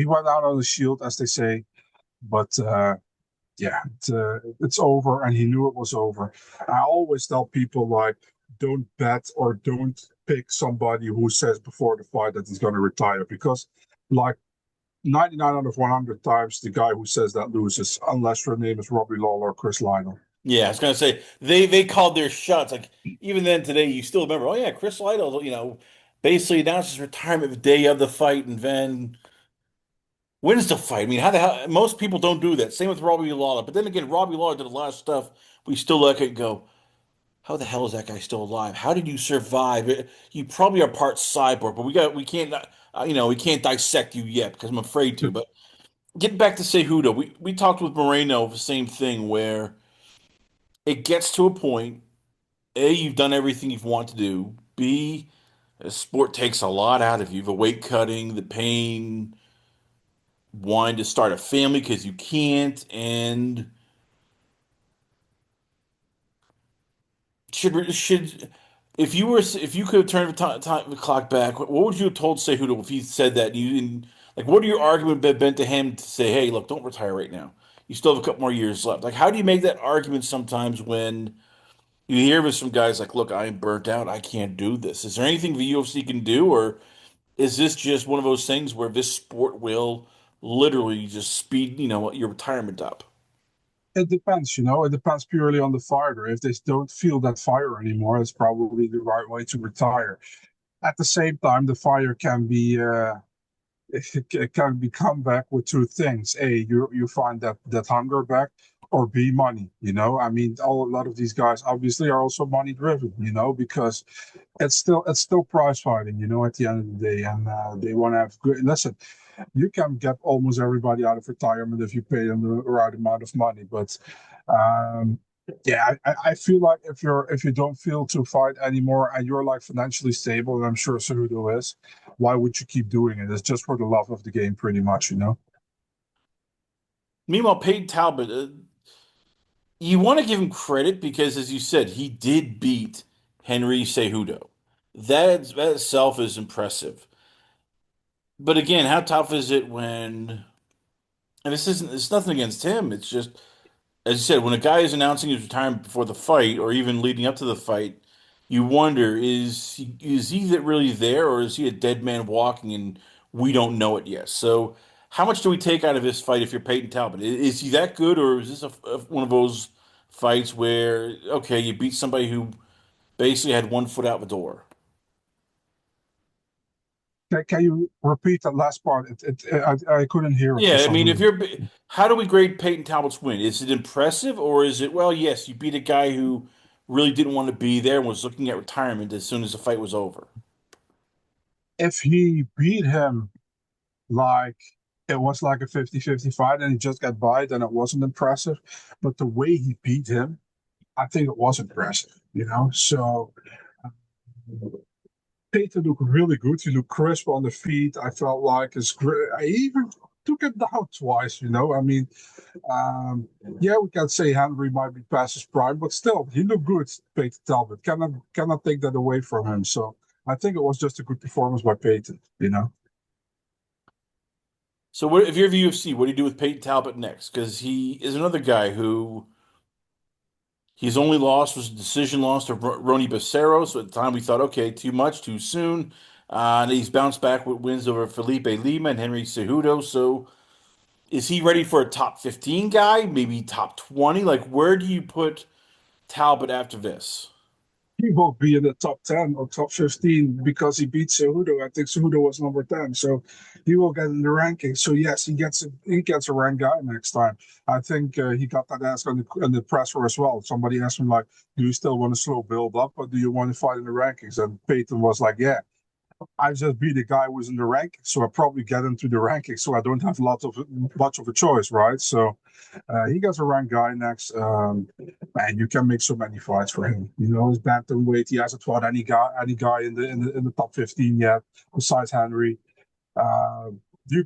went out on the shield, as they say, but yeah, it's over, and he knew it was over. I always tell people, like, don't bet or don't pick somebody who says before the fight that he's going to retire, because, like, 99 out of 100 times, the guy who says that loses, unless your name is Robbie Lawler or Chris Lionel. Yeah, I was gonna say they called their shots. Like even then today, you still remember. Oh yeah, Chris Lytle, basically announced his retirement the day of the fight, and then wins the fight. I mean, how the hell? Most people don't do that. Same with Robbie Lawler. But then again, Robbie Lawler did a lot of stuff. We still look at it and go, how the hell is that guy still alive? How did you survive? You probably are part cyborg, but we can't dissect you yet because I'm afraid to. But getting back to Cejudo, we talked with Moreno of the same thing where it gets to a point. A, you've done everything you've wanted to do. B, the sport takes a lot out of you. The weight cutting, the pain, wanting to start a family because you can't. And should if you could have turned the clock back, what would you have told Cejudo if he said that? Like, what are your argument been to him to say, hey, look, don't retire right now. You still have a couple more years left. Like, how do you make that argument sometimes when you hear with some guys like, look, I'm burnt out. I can't do this. Is there anything the UFC can do, or is this just one of those things where this sport will literally just speed, your retirement up? It depends. It depends purely on the fighter. If they don't feel that fire anymore, it's probably the right way to retire. At the same time, the fire can be it can be come back with two things. A, you find that hunger back, or B, money. I mean, a lot of these guys obviously are also money driven. Because it's still prize fighting. At the end of the day, and they want to have good. Listen, you can get almost everybody out of retirement if you pay them the right amount of money. But um, yeah, I feel like if you don't feel to fight anymore and you're like financially stable, and I'm sure Cejudo is, why would you keep doing it? It's just for the love of the game, pretty much. Meanwhile, Peyton Talbot, you want to give him credit because, as you said, he did beat Henry Cejudo. That itself is impressive. But again, how tough is it when, and it's nothing against him. It's just, as you said, when a guy is announcing his retirement before the fight or even leading up to the fight, you wonder, is he really there or is he a dead man walking and we don't know it yet? So, how much do we take out of this fight if you're Peyton Talbot? Is he that good or is this one of those fights where, okay, you beat somebody who basically had one foot out the door? Can you repeat that last part? I couldn't hear it for Yeah, I some mean, reason. how do we grade Peyton Talbot's win? Is it impressive, or is it, well, yes, you beat a guy who really didn't want to be there and was looking at retirement as soon as the fight was over? If he beat him like it was like a 50-50 fight and he just got by, then it wasn't impressive. But the way he beat him, I think it was impressive, you know? So Peter looked really good. He looked crisp on the feet. I felt like I even took it down twice, you know? I mean, um, yeah, we can say Henry might be past his prime, but still, he looked good, Peter Talbot. Cannot take that away from him. So I think it was just a good performance by Peyton, you know? So, if you're the UFC, what do you do with Peyton Talbot next? Because he is another guy who his only loss was a decision loss to Rony Becerra. So at the time we thought, okay, too much, too soon. And he's bounced back with wins over Felipe Lima and Henry Cejudo. So is he ready for a top 15 guy? Maybe top 20? Like, where do you put Talbot after this? He will be in the top 10 or top 15 because he beat Cejudo. I think Cejudo was number 10. So he will get in the ranking. So yes, he gets a rank guy next time. I think he got that asked on the presser as well. Somebody asked him like, do you still want to slow build up or do you want to fight in the rankings? And Peyton was like, yeah, I just beat a guy who was in the rank, so I probably get into the ranking, so I don't have much of a choice, right? So he gets a rank guy next. Man, you can make so many fights for him. You know, his bantamweight, he hasn't fought any guy in the top 15 yet, besides Henry. Uh,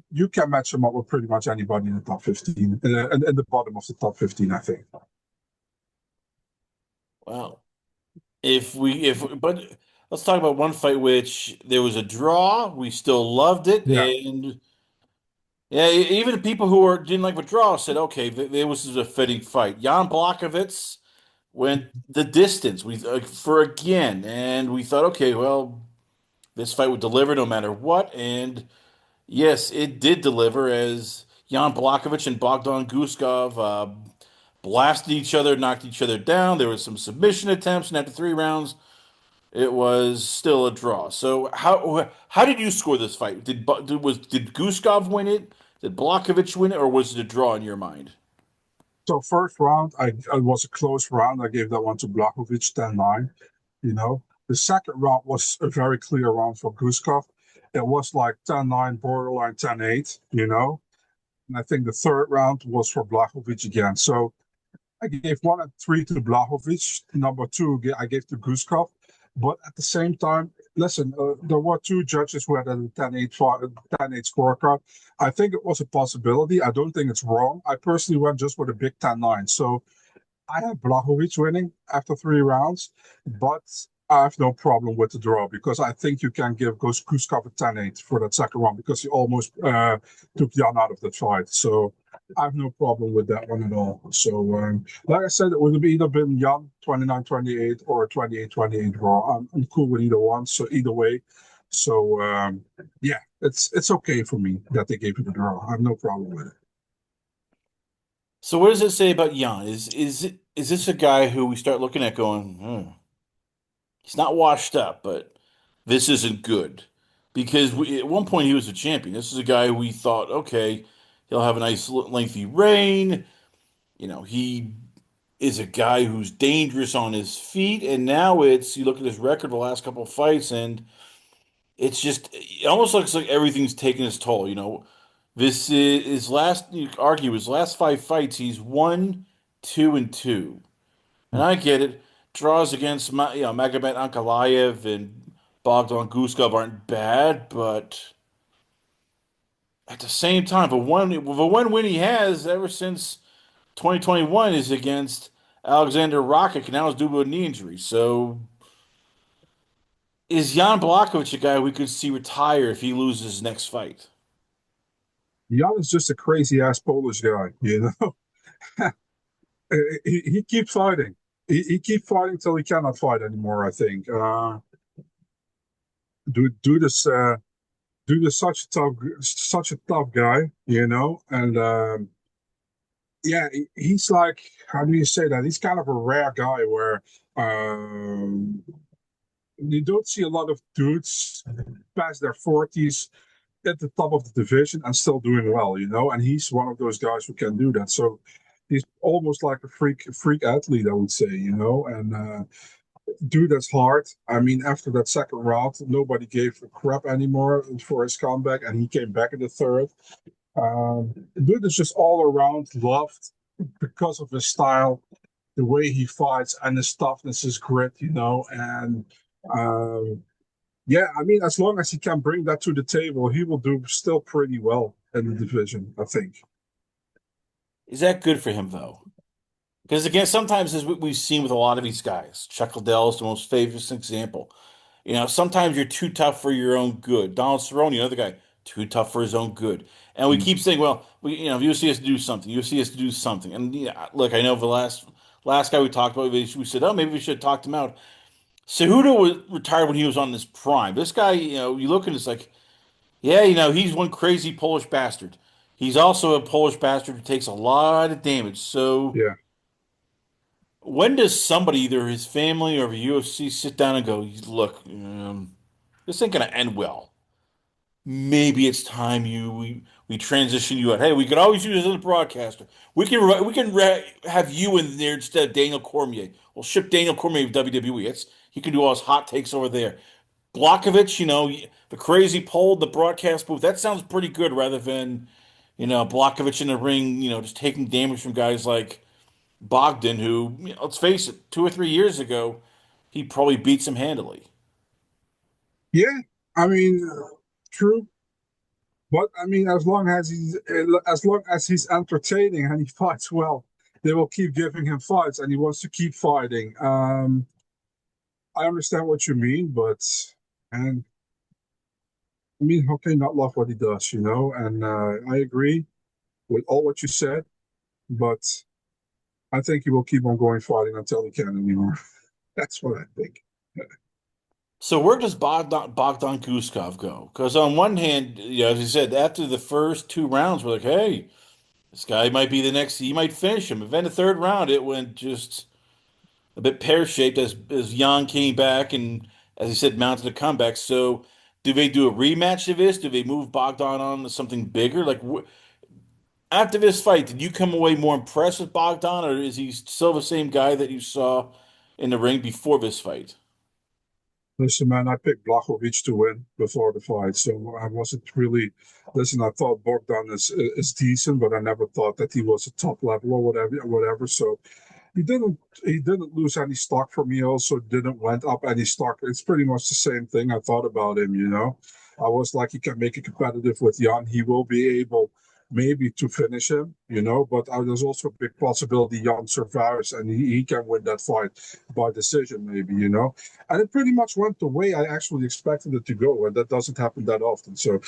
you can match him up with pretty much anybody in the top 15, in the bottom of the top 15, I think. Well, but let's talk about one fight which there was a draw. We still loved it. Yeah, And yeah, even the people who didn't like the draw said, okay, there was a fitting fight. Jan Blachowicz went the distance for again, and we thought, okay, well, this fight would deliver no matter what, and yes, it did deliver as Jan Blachowicz and Bogdan Guskov blasted each other, knocked each other down. There was some submission attempts, and after 3 rounds, it was still a draw. So how did you score this fight? Did Guskov win it? Did Blachowicz win it, or was it a draw in your mind? so first round, it was a close round. I gave that one to Blachowicz 10-9. You know, the second round was a very clear round for Guskov. It was like 10-9, borderline 10-8, you know. And I think the third round was for Blachowicz again. So I gave 1 and 3 to Blachowicz. Number two, I gave to Guskov. But at the same time, listen, there were two judges who had a 10-8, 10-8 scorecard. I think it was a possibility. I don't think it's wrong. I personally went just with a big 10-9. So I have Blachowicz winning after 3 rounds, but I have no problem with the draw because I think you can give Kuskov a 10-8 for that second round because he almost took Jan out of the fight. So I have no problem with that one at all. So, like I said, it would have either been Jan 29-28 or 28-28 draw. I'm cool with either one. So either way. So yeah, it's okay for me that they gave it a draw. I have no problem with it. So what does it say about Jan? Is this a guy who we start looking at going, he's not washed up, but this isn't good? Because at one point he was a champion. This is a guy we thought, okay, he'll have a nice lengthy reign. He is a guy who's dangerous on his feet, and now you look at his record the last couple of fights, and it almost looks like everything's taken its toll. This is his last. You could argue his last 5 fights. He's 1, 2, and 2, and I get it. Draws against Magomed Ankalaev and Bogdan Guskov aren't bad, but at the same time, the one win he has ever since 2021 is against Alexander Rakic, and that was due to a knee injury. So is Jan Blachowicz a guy we could see retire if he loses his next fight? Jan is just a crazy ass Polish guy, you know. He keeps fighting. He keeps fighting till he cannot fight anymore. I think. Do this. Do this such a tough guy, you know, and yeah, he's like, how do you say that? He's kind of a rare guy where um, You don't see a lot of dudes past their 40s at the top of the division and still doing well, and he's one of those guys who can do that. So he's almost like a freak athlete, I would say, and dude, that's hard. I mean, after that second round, nobody gave a crap anymore for his comeback, and he came back in the third. Dude is just all around loved because of his style, the way he fights, and his toughness, his grit, and um, yeah, I mean, as long as he can bring that to the table, he will do still pretty well in the division, I think. Is that good for him though? Because again, sometimes as we've seen with a lot of these guys, Chuck Liddell is the most famous example. Sometimes you're too tough for your own good. Donald Cerrone, another guy, too tough for his own good. And we Mm. keep saying, well, UFC has to do something. UFC has to do something. And look, I know the last guy we talked about, we said, oh, maybe we should have talked him out. Cejudo was retired when he was on his prime. This guy, you look and it's like, yeah, he's one crazy Polish bastard. He's also a Polish bastard who takes a lot of damage. So Yeah. when does somebody, either his family or the UFC, sit down and go, look, this ain't gonna end well. Maybe it's time we transition you out. Hey, we could always use another broadcaster. We can have you in there instead of Daniel Cormier. We'll ship Daniel Cormier to WWE. He can do all his hot takes over there. Blachowicz, the crazy pole, the broadcast booth. That sounds pretty good rather than Blachowicz in the ring. Just taking damage from guys like Bogdan, who let's face it, 2 or 3 years ago, he probably beats him handily. Yeah, I mean, true. But I mean, as long as he's entertaining and he fights well, they will keep giving him fights, and he wants to keep fighting. I understand what you mean, but and I mean, how can you not love what he does, And I agree with all what you said, but I think he will keep on going fighting until he can't anymore. That's what I think. So where does Bogdan Guskov go? Because on one hand, as you said, after the first 2 rounds, we're like, hey, this guy might be the next. He might finish him. And then the third round, it went just a bit pear-shaped as Yan came back and, as you said, mounted a comeback. So do they do a rematch of this? Do they move Bogdan on to something bigger? Like after this fight, did you come away more impressed with Bogdan, or is he still the same guy that you saw in the ring before this fight? Listen, man, I picked Blachowicz to win before the fight, so I wasn't really. Listen, I thought Bogdan is decent, but I never thought that he was a top level or whatever. So he didn't lose any stock for me. Also, didn't went up any stock. It's pretty much the same thing I thought about him. I was like, he can make it competitive with Jan. He will be able maybe to finish him. But there's also a big possibility Jan survives and he can win that fight by decision, maybe. And it pretty much went the way I actually expected it to go, and that doesn't happen that often. So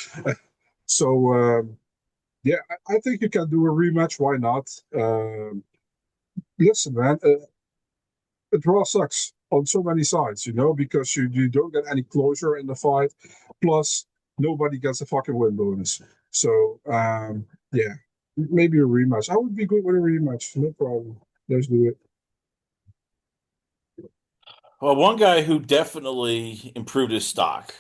yeah, I think you can do a rematch. Why not? Listen, man, a draw sucks on so many sides, because you don't get any closure in the fight. Plus, nobody gets a fucking win bonus. So, yeah, maybe a rematch. I would be good with a rematch. No problem. Let's do it. Well, one guy who definitely improved his stock,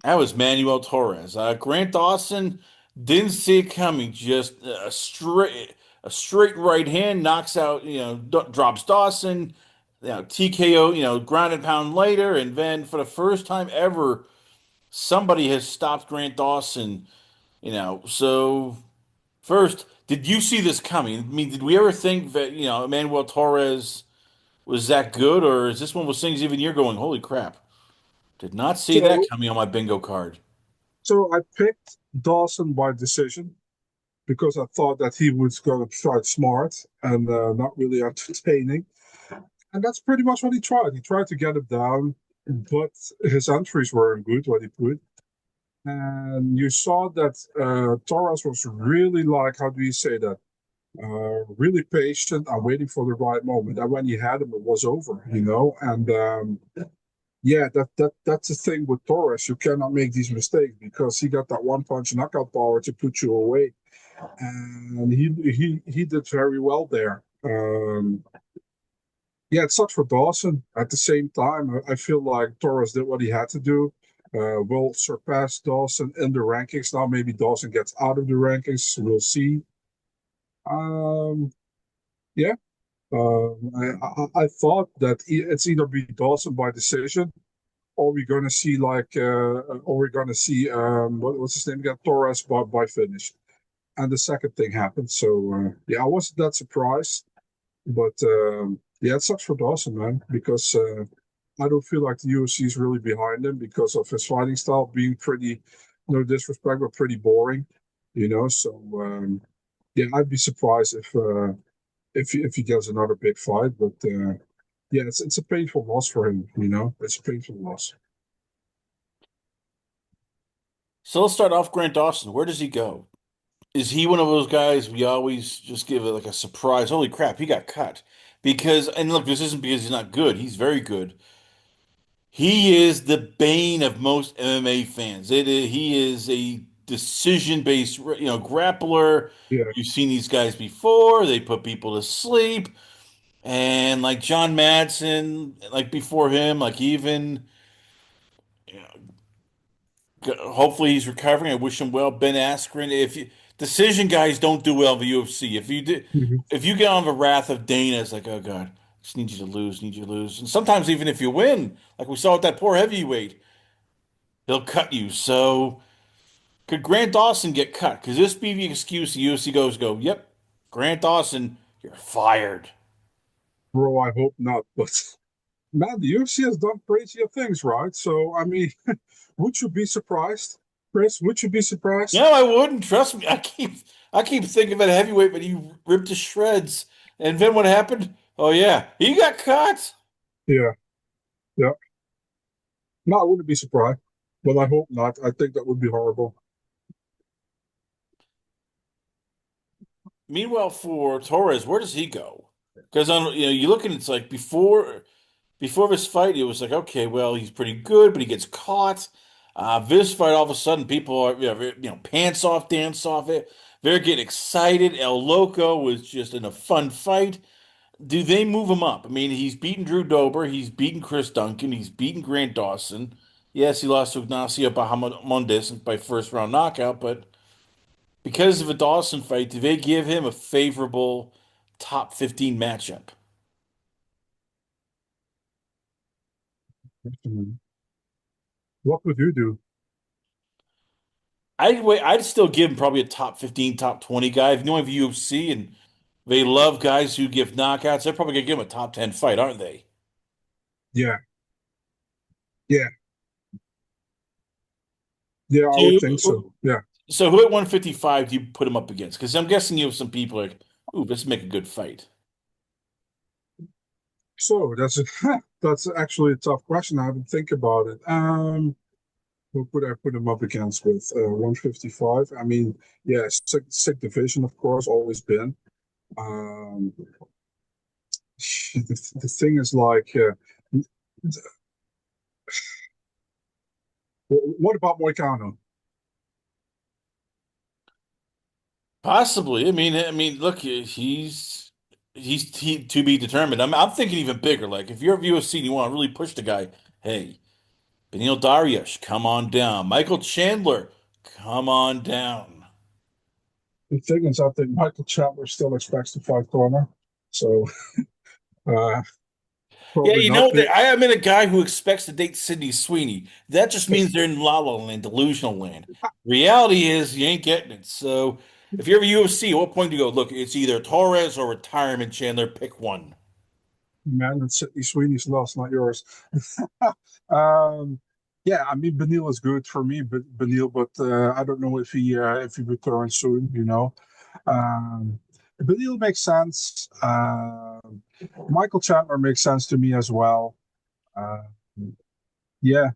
that was Manuel Torres. Grant Dawson didn't see it coming. Just a straight right hand knocks out, drops Dawson. TKO, ground and pound later, and then for the first time ever, somebody has stopped Grant Dawson. So first, did you see this coming? I mean, did we ever think that Manuel Torres was that good, or is this one of those things even you're going, holy crap? Did not see that So, coming on my bingo card. so I picked Dawson by decision because I thought that he was going to fight smart and not really entertaining. And that's pretty much what he tried. He tried to get him down, but his entries weren't good, what he put. And you saw that Torres was really like, how do you say that? Really patient and waiting for the right moment. And when he had him, it was over. And yeah, that's the thing with Torres. You cannot make these mistakes because he got that one punch knockout power to put you away, and he did very well there. Yeah, it sucks for Dawson. At the same time, I feel like Torres did what he had to do. Will surpass Dawson in the rankings. Now maybe Dawson gets out of the rankings. We'll see. Um, yeah. I thought that it's either be Dawson by decision, or we're gonna see or we're gonna see what's his name again, Torres by finish. And the second thing happened. So yeah, I wasn't that surprised. But yeah, it sucks for Dawson, man, because I don't feel like the UFC is really behind him because of his fighting style being pretty, no disrespect, but pretty boring, you know. So yeah, I'd be surprised if he gets another big fight. But yeah, it's a painful loss for him, you know. It's a painful loss. So let's start off Grant Dawson. Where does he go? Is he one of those guys we always just give it like a surprise? Holy crap, he got cut. Because, and look, this isn't because he's not good. He's very good. He is the bane of most MMA fans. He is a decision-based, grappler. Yeah. You've seen these guys before. They put people to sleep. And like John Madsen, like before him, like even, you hopefully he's recovering. I wish him well. Ben Askren. If you, decision guys don't do well in the UFC. Mhm. If you get on the wrath of Dana, it's like, oh God, just need you to lose, need you to lose. And sometimes even if you win, like we saw with that poor heavyweight, he'll cut you. So could Grant Dawson get cut? Because this be the excuse the UFC go, yep, Grant Dawson, you're fired. Bro, I hope not. But man, the UFC has done crazier things, right? So I mean, would you be surprised, Chris? Would you be surprised? No, I wouldn't. Trust me. I keep thinking about a heavyweight, but he ripped to shreds. And then what happened? Oh yeah, he got cut. Yeah, yeah. No, I wouldn't be surprised, but I hope not. I think that would be horrible. Meanwhile, for Torres, where does he go? Because on you look and it's like before this fight, it was like okay, well he's pretty good, but he gets caught. This fight, all of a sudden, people are pants off, dance off it. They're getting excited. El Loco was just in a fun fight. Do they move him up? I mean, he's beaten Drew Dober, he's beaten Chris Duncan, he's beaten Grant Dawson. Yes, he lost to Ignacio Bahamondes by first round knockout, but because of a Dawson fight, do they give him a favorable top 15 matchup? What would you do? I'd still give him probably a top 15, top 20 guy. If you know of UFC and they love guys who give knockouts, they're probably gonna give him a top 10 fight, aren't they? Yeah, yeah, yeah. I would think so. So, Yeah. so who at 155 do you put him up against? Because I'm guessing you have some people like, ooh, this make a good fight. So that's a, that's actually a tough question. I haven't think about it. Who could I put him up against with 155? I mean, yeah, sick division, of course, always been. Um, the thing is like, what about Moicano? Possibly. Look, to be determined. I'm thinking even bigger. Like if you're a UFC and you want to really push the guy, hey, Beneil Dariush, come on down. Michael Chandler, come on down. The thing is, I think Michael Chandler still expects to fight Conor, so uh, Yeah, probably you not. know, I am in a guy who expects to date Sydney Sweeney. That just means they're in La La Land, delusional land. Reality is you ain't getting it. So if you're a UFC, at what point do you go, look, it's either Torres or retirement, Chandler, pick one. Man, it's Sydney Sweeney's loss, not yours. um, yeah, I mean, Beneil is good for me, but Beneil, but I don't know if he returns soon. You know, um, Beneil makes sense. Michael Chandler makes sense to me as well. Uh, yeah,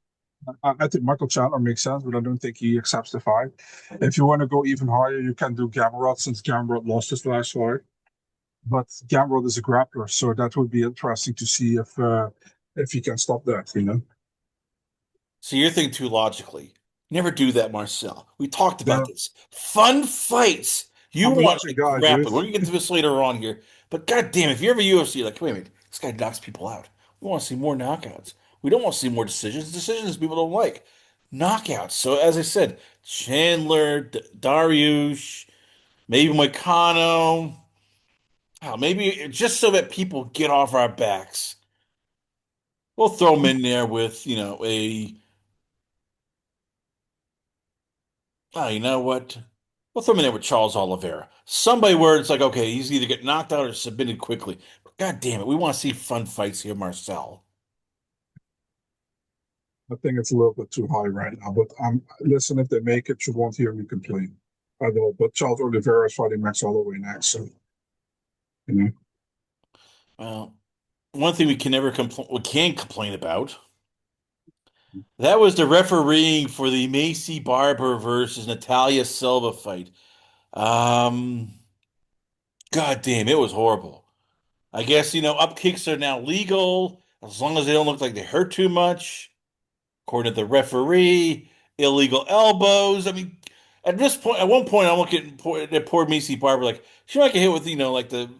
I think Michael Chandler makes sense, but I don't think he accepts the fight. If you want to go even higher, you can do Gamrot since Gamrot lost his last fight. But Gamrot is a grappler, so that would be interesting to see if he can stop that. You know, So you're thinking too logically. Never do that, Marcel. We talked about now, this. Fun fights. You I'm a want logic a guy, dude. grappler. We're gonna get to this later on here. But goddamn, if you're ever UFC, like, wait a minute. This guy knocks people out. We want to see more knockouts. We don't want to see more decisions. Decisions people don't like. Knockouts. So as I said, Chandler, Dariush, maybe Moicano. Maybe just so that people get off our backs. We'll throw him in there with, you know what? We'll throw him in there with Charles Oliveira. Somebody where it's like, okay, he's either get knocked out or submitted quickly. But God damn it, we want to see fun fights here, Marcel. I think it's a little bit too high right now. But listen, if they make it, you won't hear me complain at all. But Charles Oliveira is fighting Max Holloway next, so you know. Well, one thing we can complain about, that was the refereeing for the Macy Barber versus Natalia Silva fight. Um, God damn, it was horrible. I guess, up kicks are now legal as long as they don't look like they hurt too much. According to the referee, illegal elbows. I mean, at this point, at one point, I'm looking at poor Macy Barber like she might get hit with, like the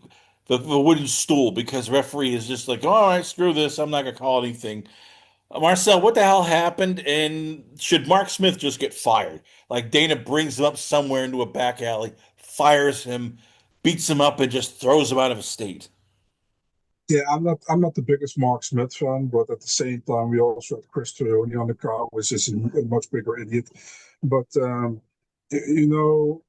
wooden stool because the referee is just like, all right, screw this. I'm not gonna call anything. Marcel, what the hell happened? And should Mark Smith just get fired? Like Dana brings him up somewhere into a back alley, fires him, beats him up, and just throws him out of a state. Yeah, I'm not the biggest Mark Smith fan, but at the same time, we also had Chris Toyoni on the card, which is a much bigger idiot. But you know,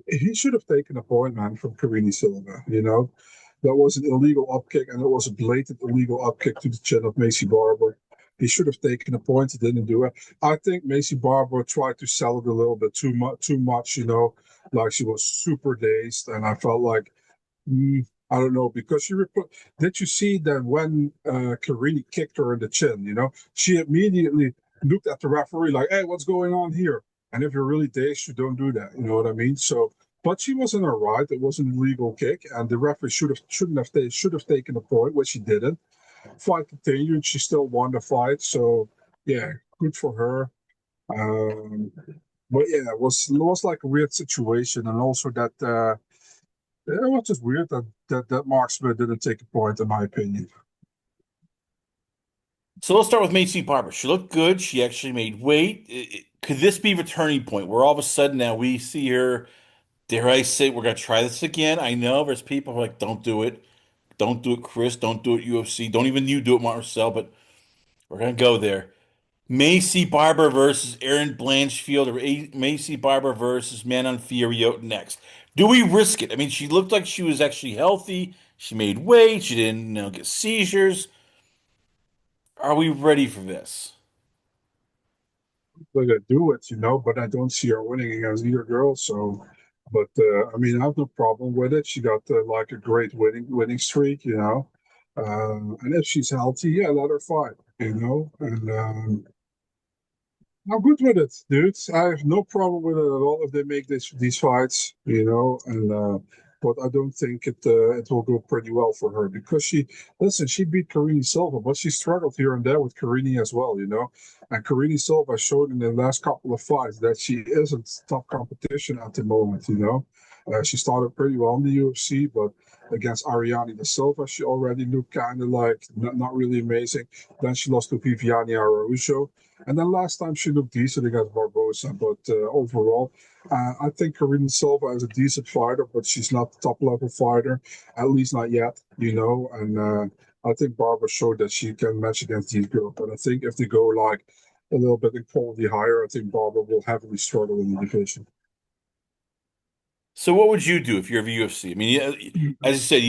he should have taken a point, man, from Carini Silva. That was an illegal upkick, and it was a blatant illegal upkick to the chin of Macy Barber. He should have taken a point. He didn't do it. I think Macy Barber tried to sell it a little bit too much. Too much, like she was super dazed, and I felt like I don't know because did you see that when Carini kicked her in the chin? She immediately looked at the referee like, "Hey, what's going on here?" And if you're really dazed, you don't do that. You know what I mean? So, but she was in her right. It was an illegal kick, and the referee should have taken a point, which she didn't. Fight continued. She still won the fight. So, yeah, good for her. Um, but yeah, it was like a weird situation, and also that. It was just weird that Mark Smith didn't take a point, in my opinion. So let's start with Macy Barber. She looked good. She actually made weight. Could this be the turning point where all of a sudden now we see her, dare I say, we're going to try this again? I know there's people who are like, don't do it. Don't do it, Chris. Don't do it, UFC. Don't even you do it, Marcel, but we're going to go there. Macy Barber versus Aaron Blanchfield or Macy Barber versus Manon Fiorot next. Do we risk it? I mean, she looked like she was actually healthy. She made weight. She didn't, get seizures. Are we ready for this? But I do it, but I don't see her winning against either girl. So, but I mean, I have no problem with it. She got like a great winning streak, and if she's healthy, yeah, let her fight, and I'm good with it, dude. I have no problem with it at all if they make these fights, and but I don't think it will go pretty well for her because she beat Carini Silva, but she struggled here and there with Carini as well, And Carini Silva showed in the last couple of fights that she isn't tough competition at the moment, She started pretty well in the UFC, but against Ariane da Silva, she already looked kind of like not really amazing. Then she lost to Viviane Araújo. And then last time she looked decent against Barbosa, but overall, I think Karina Silva is a decent fighter, but she's not the top level fighter, at least not yet, And I think Barbara showed that she can match against these girls. But I think if they go like a little bit in quality higher, I think Barbara will heavily struggle in the division. So what would you do if you're the UFC? I mean, as you said,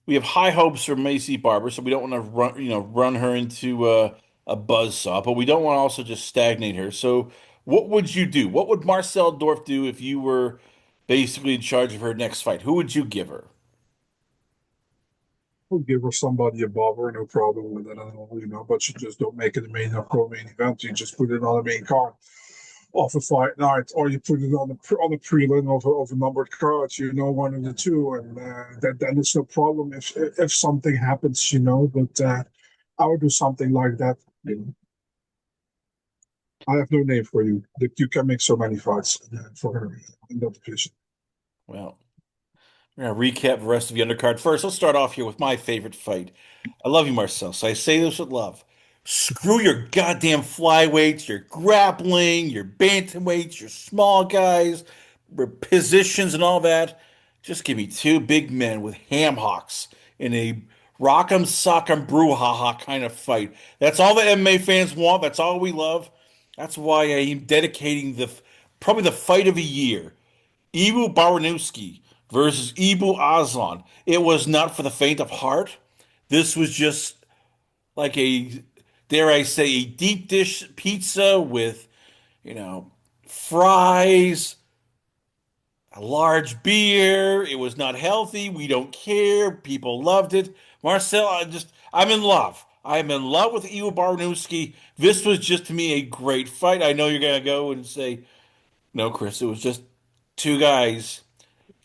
we have high hopes for Macy Barber, so we don't want to run her into a buzzsaw, but we don't want to also just stagnate her. So what would you do? What would Marcel Dorff do if you were basically in charge of her next fight? Who would you give her? We'll give her somebody above her, no problem with it at all, But you just don't make it a main event. You just put it on the main card of a fight night, or you put it on the prelim of a numbered card, one of the two, and then it's no problem if something happens, But I would do something like that. I have no name for you. That you can make so many fights for her in that division. Well, We're gonna recap the rest of the undercard. First, let's start off here with my favorite fight. I love you, Marcel, so I say this with love. Screw your goddamn flyweights, your grappling, your bantamweights, your small guys, your positions and all that. Just give me two big men with ham hocks in a rock'em sock'em brouhaha kind of fight. That's all the MMA fans want. That's all we love. That's why I am dedicating the probably the fight of a year. Ibu Baranowski versus Ibu Aslan. It was not for the faint of heart. This was just like a, dare I say, a deep dish pizza with, you know, fries, a large beer. It was not healthy. We don't care. People loved it. Marcel, I'm in love. I'm in love with Ibu Baranowski. This was just to me a great fight. I know you're gonna go and say, no, Chris, it was just two guys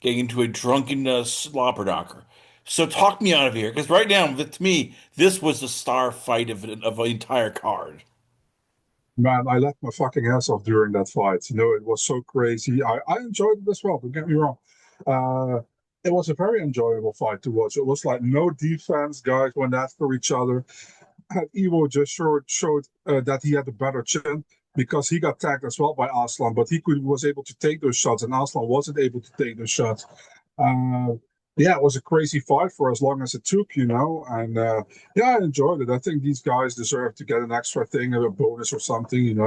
getting into a drunken slobber knocker. So talk me out of here, because right now, to me, this was the star fight of the entire card. Man, I laughed my fucking ass off during that fight. It was so crazy. I enjoyed it as well, don't get me wrong. Uh, it was a very enjoyable fight to watch. It was like no defense, guys went after each other. And Ivo just showed that he had a better chin because he got tagged as well by Aslan, but was able to take those shots, and Aslan wasn't able to take those shots. Uh, yeah, it was a crazy fight for as long as it took. And yeah, I enjoyed it. I think these guys deserve to get an extra thing, a bonus or something.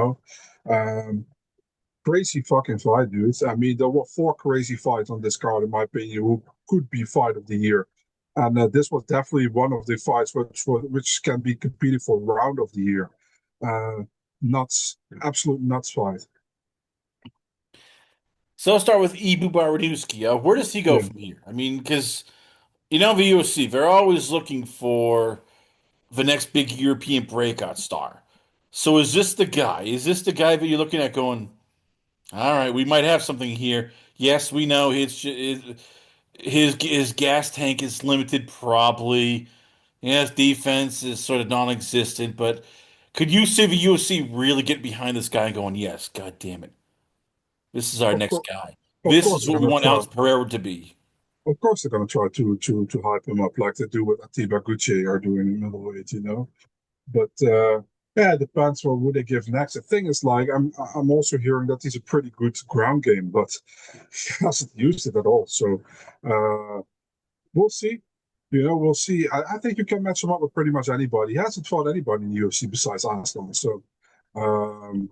Um, Crazy fucking fight, dudes. I mean, there were four crazy fights on this card, in my opinion, who could be fight of the year. And this was definitely one of the fights which can be competed for round of the year. Uh, Nuts, absolute nuts fight. So I'll start with Ibu Baranowski. Where does he go Yeah. from here? I mean, because the UFC, they're always looking for the next big European breakout star. So is this the guy? Is this the guy that you're looking at going, all right, we might have something here. Yes, we know his gas tank is limited, probably. Yes, defense is sort of non-existent, but could you see the UFC really get behind this guy and going, yes, God damn it, this is our Of next course, guy. of This course is they're what we gonna want try. Alex Pereira to be. Of course they're gonna try to hype him up like they do with Atiba Gucci are doing in middleweight. But yeah, it depends on who they give next. The thing is, like, I'm also hearing that he's a pretty good ground game, but he hasn't used it at all. So uh, we'll see. We'll see. I think you can match him up with pretty much anybody. He hasn't fought anybody in the UFC besides Aslan. So um,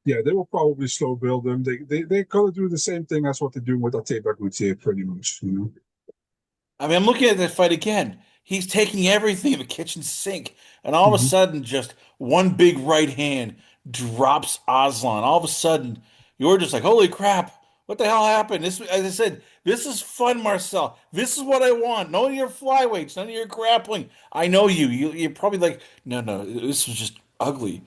yeah, they will probably slow build him. They're gonna do the same thing as what they're doing with Ateba Gutierrez, pretty much. I mean, I'm looking at that fight again. He's taking everything in the kitchen sink, and all of a Hmm. sudden, just one big right hand drops Aslan. All of a sudden, you're just like, "Holy crap! What the hell happened?" This, as I said, this is fun, Marcel. This is what I want. None of your flyweights, none of your grappling. I know you. You're probably like, "No, no, this was just ugly."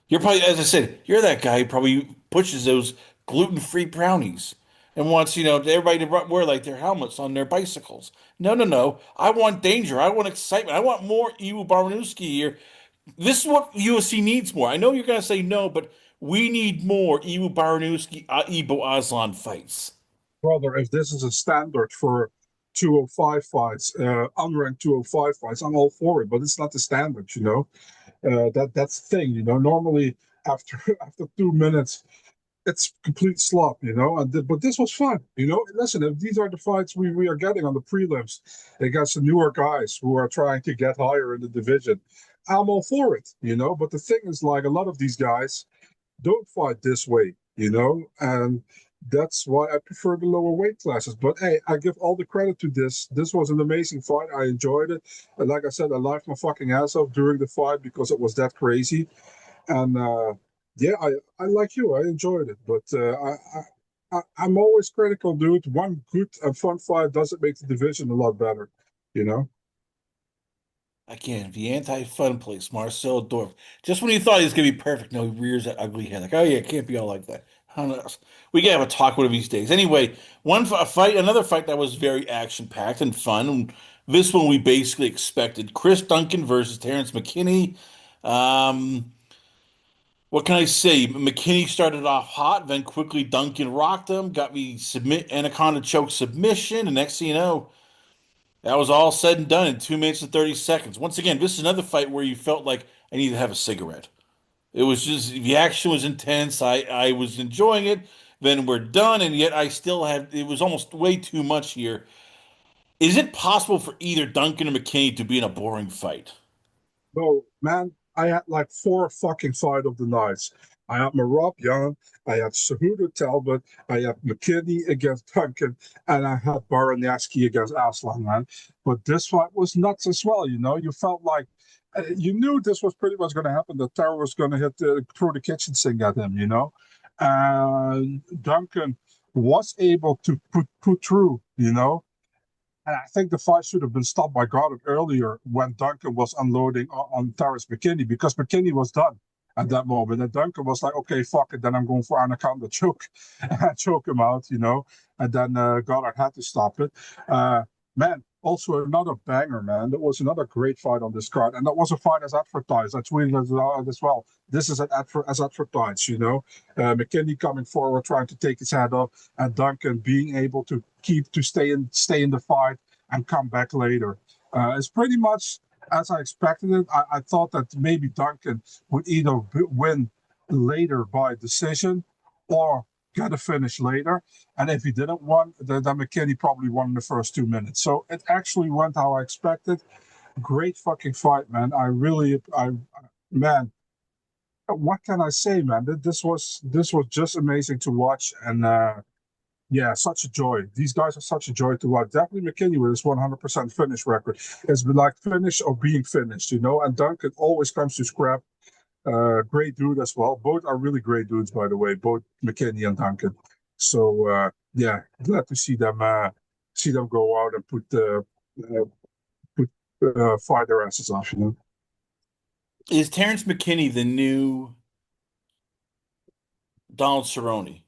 You're probably, as I said, you're that guy who probably pushes those gluten-free brownies and wants, everybody to wear like their helmets on their bicycles. No, no, no. I want danger. I want excitement. I want more Ibu Barnowski here. This is what UFC needs more. I know you're going to say no, but we need more Ibu Barnowski, Ibu Aslan fights. Brother, if this is a standard for 205 fights, unranked 205 fights, I'm all for it. But it's not the standard. That's the thing. Normally after after 2 minutes, it's complete slop. But this was fun. Listen, if these are the fights we are getting on the prelims against the newer guys who are trying to get higher in the division, I'm all for it. But the thing is, like, a lot of these guys don't fight this way. And that's why I prefer the lower weight classes. But hey, I give all the credit to this. This was an amazing fight. I enjoyed it. And like I said, I laughed my fucking ass off during the fight because it was that crazy. And yeah, I like you. I enjoyed it. But I'm always critical, dude. One good and fun fight doesn't make the division a lot better. You know? Again, the anti-fun place, Marcel Dorff. Just when you thought he was going to be perfect, no, he rears that ugly head. Like, oh yeah, it can't be all like that. I don't know. We gotta have a talk one of these days. Anyway, another fight that was very action-packed and fun. And this one we basically expected. Chris Duncan versus Terrence McKinney. Um, What can I say? McKinney started off hot, then quickly Duncan rocked him, got me submit anaconda choke submission, and next thing you know, that was all said and done in 2 minutes and 30 seconds. Once again, this is another fight where you felt like I need to have a cigarette. It was just the action was intense. I was enjoying it. Then we're done, and yet I still have. It was almost way too much here. Is it possible for either Duncan or McKinney to be in a boring fight? No, man, I had like four fucking fight of the nights. I had Merab Yan, I had Cejudo Talbot, I had McKinney against Duncan, and I had Baranowski against Aslan, man. But this fight was nuts as well, you know. You felt like you knew this was pretty much going to happen. The terror was going to throw the kitchen sink at him, you know. And Duncan was able to put through, you know. And I think the fight should have been stopped by Goddard earlier when Duncan was unloading on Terrence McKinney because McKinney was done at that moment. And Duncan was like, okay, fuck it, then I'm going for anaconda choke and choke him out, you know. And then Goddard had to stop it. Man, also another banger, man. That was another great fight on this card. And that was a fight as advertised. I tweeted as well. This is as advertised, you know. McKinney coming forward, trying to take his head off, and Duncan being able to stay in the fight and come back later. It's pretty much as I expected it. I thought that maybe Duncan would either win later by decision or get a finish later. And if he didn't win, then McKinney probably won in the first 2 minutes. So it actually went how I expected. Great fucking fight, man. Man, what can I say, man? This was just amazing to watch, and yeah, such a joy. These guys are such a joy to watch. Definitely McKinney with his 100% finish record. It's been like finish or being finished, you know. And Duncan always comes to scrap. Great dude as well. Both are really great dudes, by the way. Both McKinney and Duncan. So yeah, glad to see them go out and put fight their asses off. You know. Is Terrence McKinney the new Donald Cerrone?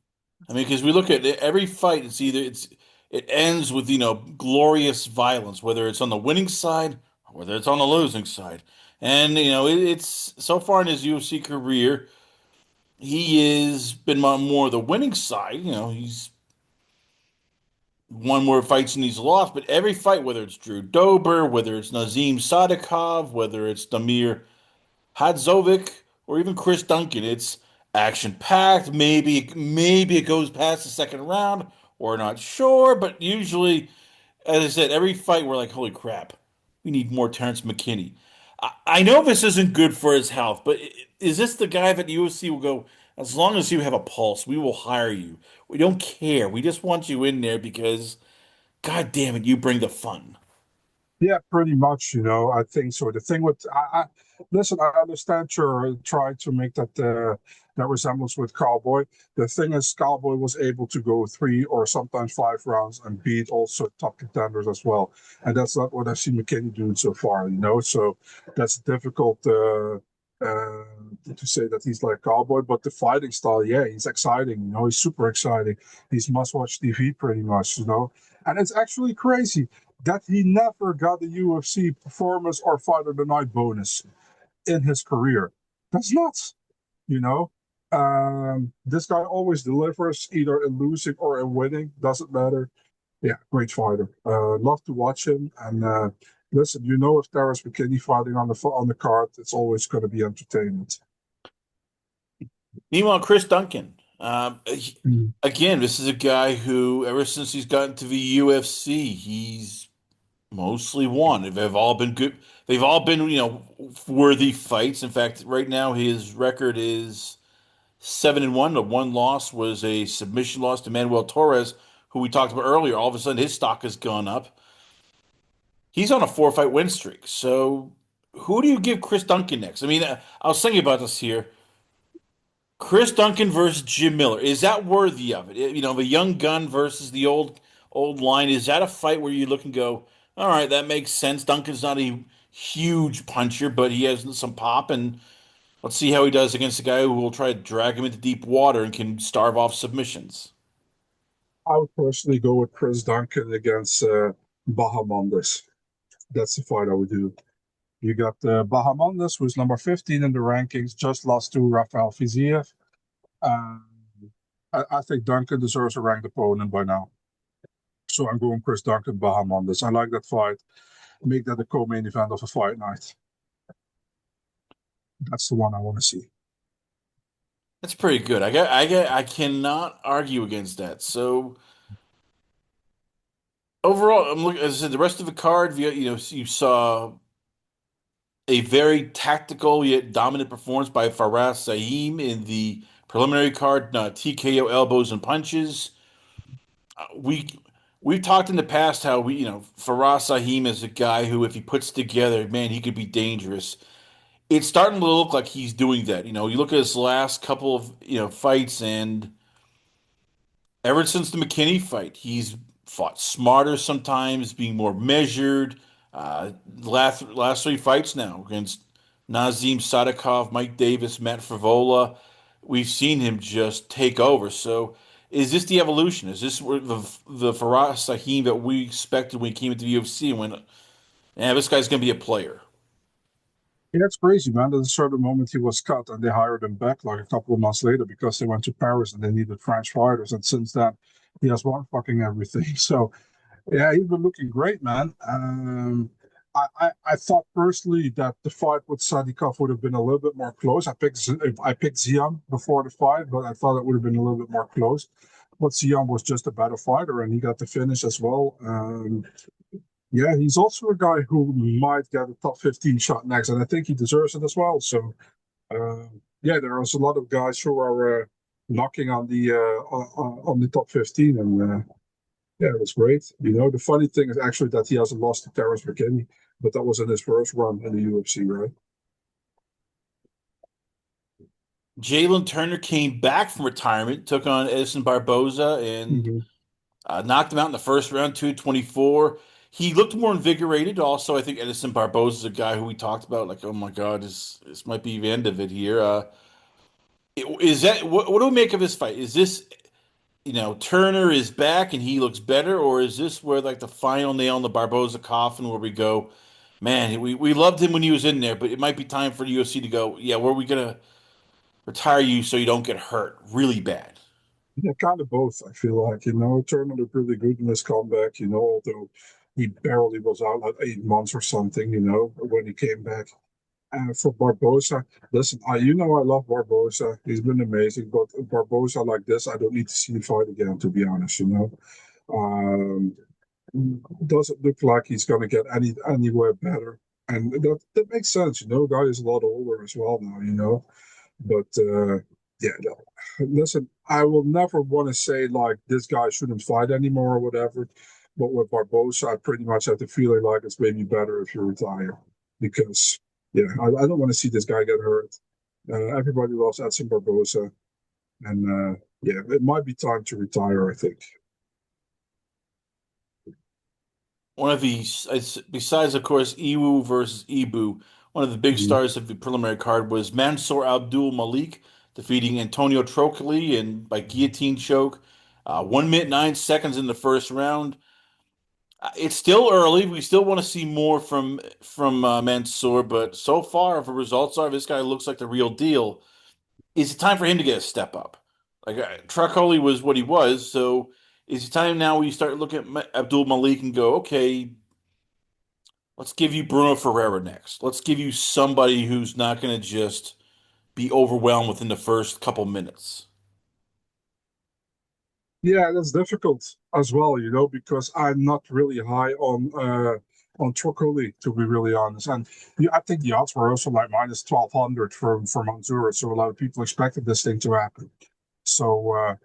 I mean, because we look at every fight, it ends with glorious violence, whether it's on the winning side or whether it's on the losing side. And it's so far in his UFC career, he has been more the winning side. He's won more fights than he's lost, but every fight, whether it's Drew Dober, whether it's Nazim Sadikov, whether it's Damir Hadzovic, or even Chris Duncan, it's action packed. Maybe it goes past the second round. We're not sure, but usually, as I said, every fight we're like, holy crap, we need more Terrence McKinney. I know this isn't good for his health, but is this the guy that the UFC will go, as long as you have a pulse, we will hire you. We don't care. We just want you in there because, God damn it, you bring the fun. Yeah, pretty much. You know, I think so. The thing with listen, I understand you're trying to make that resemblance with Cowboy. The thing is, Cowboy was able to go 3 or sometimes 5 rounds and beat also top contenders as well, and that's not what I've seen McKinney doing so far. You know, so that's difficult to say that he's like Cowboy, but the fighting style, yeah, he's exciting. You know, he's super exciting. He's must-watch TV pretty much. You know, and it's actually crazy that he never got a UFC performance or fight of the night bonus in his career. That's nuts, you know. This guy always delivers, either in losing or in winning. Doesn't matter. Yeah, great fighter. Love to watch him. And listen, you know, if there is McKinney fighting on the card, it's always going to be entertainment. Meanwhile, Chris Duncan, Mm. again, this is a guy who, ever since he's gotten to the UFC, he's mostly won. They've all been good. They've all been, worthy fights. In fact, right now his record is 7-1. The one loss was a submission loss to Manuel Torres, who we talked about earlier. All of a sudden, his stock has gone up. He's on a four-fight win streak. So, who do you give Chris Duncan next? I mean, I was thinking about this here. Chris Duncan versus Jim Miller. Is that worthy of it? The young gun versus the old line. Is that a fight where you look and go, all right, that makes sense. Duncan's not a huge puncher, but he has some pop, and let's see how he does against a guy who will try to drag him into deep water and can starve off submissions. I would personally go with Chris Duncan against Bahamondes. That's the fight I would do. You got Bahamondes, who's number 15 in the rankings, just lost to Rafael Fiziev. Um, I think Duncan deserves a ranked opponent by now. So I'm going Chris Duncan, Bahamondes. I like that fight. Make that a co-main event of a fight night. That's the one I want to see. That's pretty good. I cannot argue against that. So overall, I'm looking, as I said, the rest of the card, you saw a very tactical yet dominant performance by Faraz Saeem in the preliminary card, TKO elbows and punches. We've talked in the past how Faraz Saeem is a guy who, if he puts together, man, he could be dangerous. It's starting to look like he's doing that. You look at his last couple of fights, and ever since the McKinney fight, he's fought smarter sometimes, being more measured. Last three fights now against Nazim Sadikov, Mike Davis, Matt Frivola, we've seen him just take over. So, is this the evolution? Is this where the Faraz Saheem that we expected when he came into the UFC and went, yeah, this guy's going to be a player? Yeah, it's crazy, man. At a certain moment, he was cut, and they hired him back like a couple of months later because they went to Paris and they needed French fighters. And since then, he has won fucking everything. So, yeah, he's been looking great, man. I thought personally that the fight with Sadikov would have been a little bit more close. I picked Ziam before the fight, but I thought it would have been a little bit more close. But Ziam was just a better fighter, and he got the finish as well. Yeah, he's also a guy who might get a top 15 shot next, and I think he deserves it as well. So, yeah, there are a lot of guys who are knocking on the top 15, and yeah, it was great. The funny thing is actually that he hasn't lost to Terrence McKinney, but that was in his first run in the UFC, right? Jalen Turner came back from retirement, took on Edson Barboza, and Mm-hmm. knocked him out in the first round, 224. He looked more invigorated. Also, I think Edison Barboza is a guy who we talked about. Like, oh my God, this might be the end of it here. Is that what do we make of this fight? Is this Turner is back and he looks better, or is this where like the final nail in the Barboza coffin where we go, man, we loved him when he was in there, but it might be time for the UFC to go, yeah, where are we gonna retire you so you don't get hurt really bad? Yeah, kind of both. I feel like Turner looked really good in his comeback. Although he barely was out like 8 months or something. When he came back. For Barbosa, listen, I love Barbosa. He's been amazing, but Barbosa like this, I don't need to see him fight again, to be honest. Um, doesn't look like he's going to get anywhere better, and that makes sense. Guy is a lot older as well now. But yeah, no. Listen, I will never want to say like this guy shouldn't fight anymore or whatever. But with Barbosa, I pretty much have the feeling like it's maybe better if you retire because yeah, I don't want to see this guy get hurt. Everybody loves Edson Barbosa, and yeah, it might be time to retire. I think. One of these, besides, of course, Iwu versus Ibu, one of the big Mhm. stars of the preliminary card was Mansour Abdul Malik defeating Antonio Trocoli and by guillotine choke. 1 minute 9 seconds in the first round. It's still early. We still want to see more from Mansour, but so far, if the results are, this guy looks like the real deal. Is it time for him to get a step up? Like Trocoli was what he was, so is it time now we start looking at Abdul Malik and go, okay, let's give you Bruno Ferreira next. Let's give you somebody who's not going to just be overwhelmed within the first couple minutes. Yeah, that's difficult as well, because I'm not really high on Trocoli, to be really honest. And yeah, I think the odds were also like minus 1,200 for Mansour, so a lot of people expected this thing to happen. So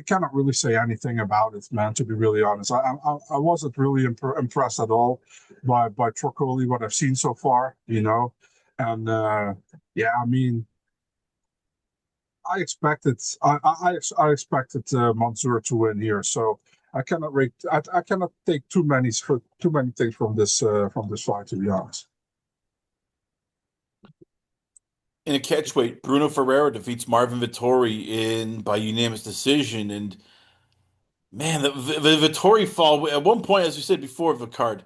cannot really say anything about it, man. To be really honest, I wasn't really impressed at all by Trocoli, what I've seen so far. And yeah, I mean, I expected Mansour to win here, so I cannot take too many things from this fight, to be honest. In a catchweight, Bruno Ferreira defeats Marvin Vittori in by unanimous decision, and man, the Vittori fall at one point, as we said before, the card.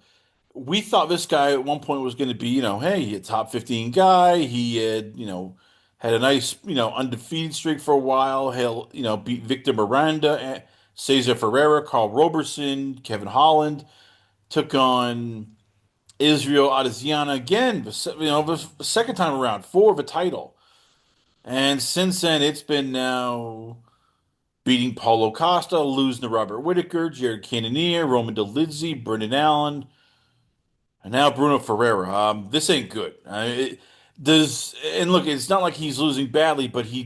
we thought this guy at one point was going to be, hey, a top 15 guy. He had, had a nice, undefeated streak for a while. He'll, beat Victor Miranda, Cesar Ferreira, Carl Roberson, Kevin Holland. Took on Israel Adesanya again, the second time around for the title. And since then, it's been now beating Paulo Costa, losing to Robert Whittaker, Jared Cannonier, Roman Dolidze, Brendan Allen, and now Bruno Ferreira. This ain't good. And look, it's not like he's losing badly, but he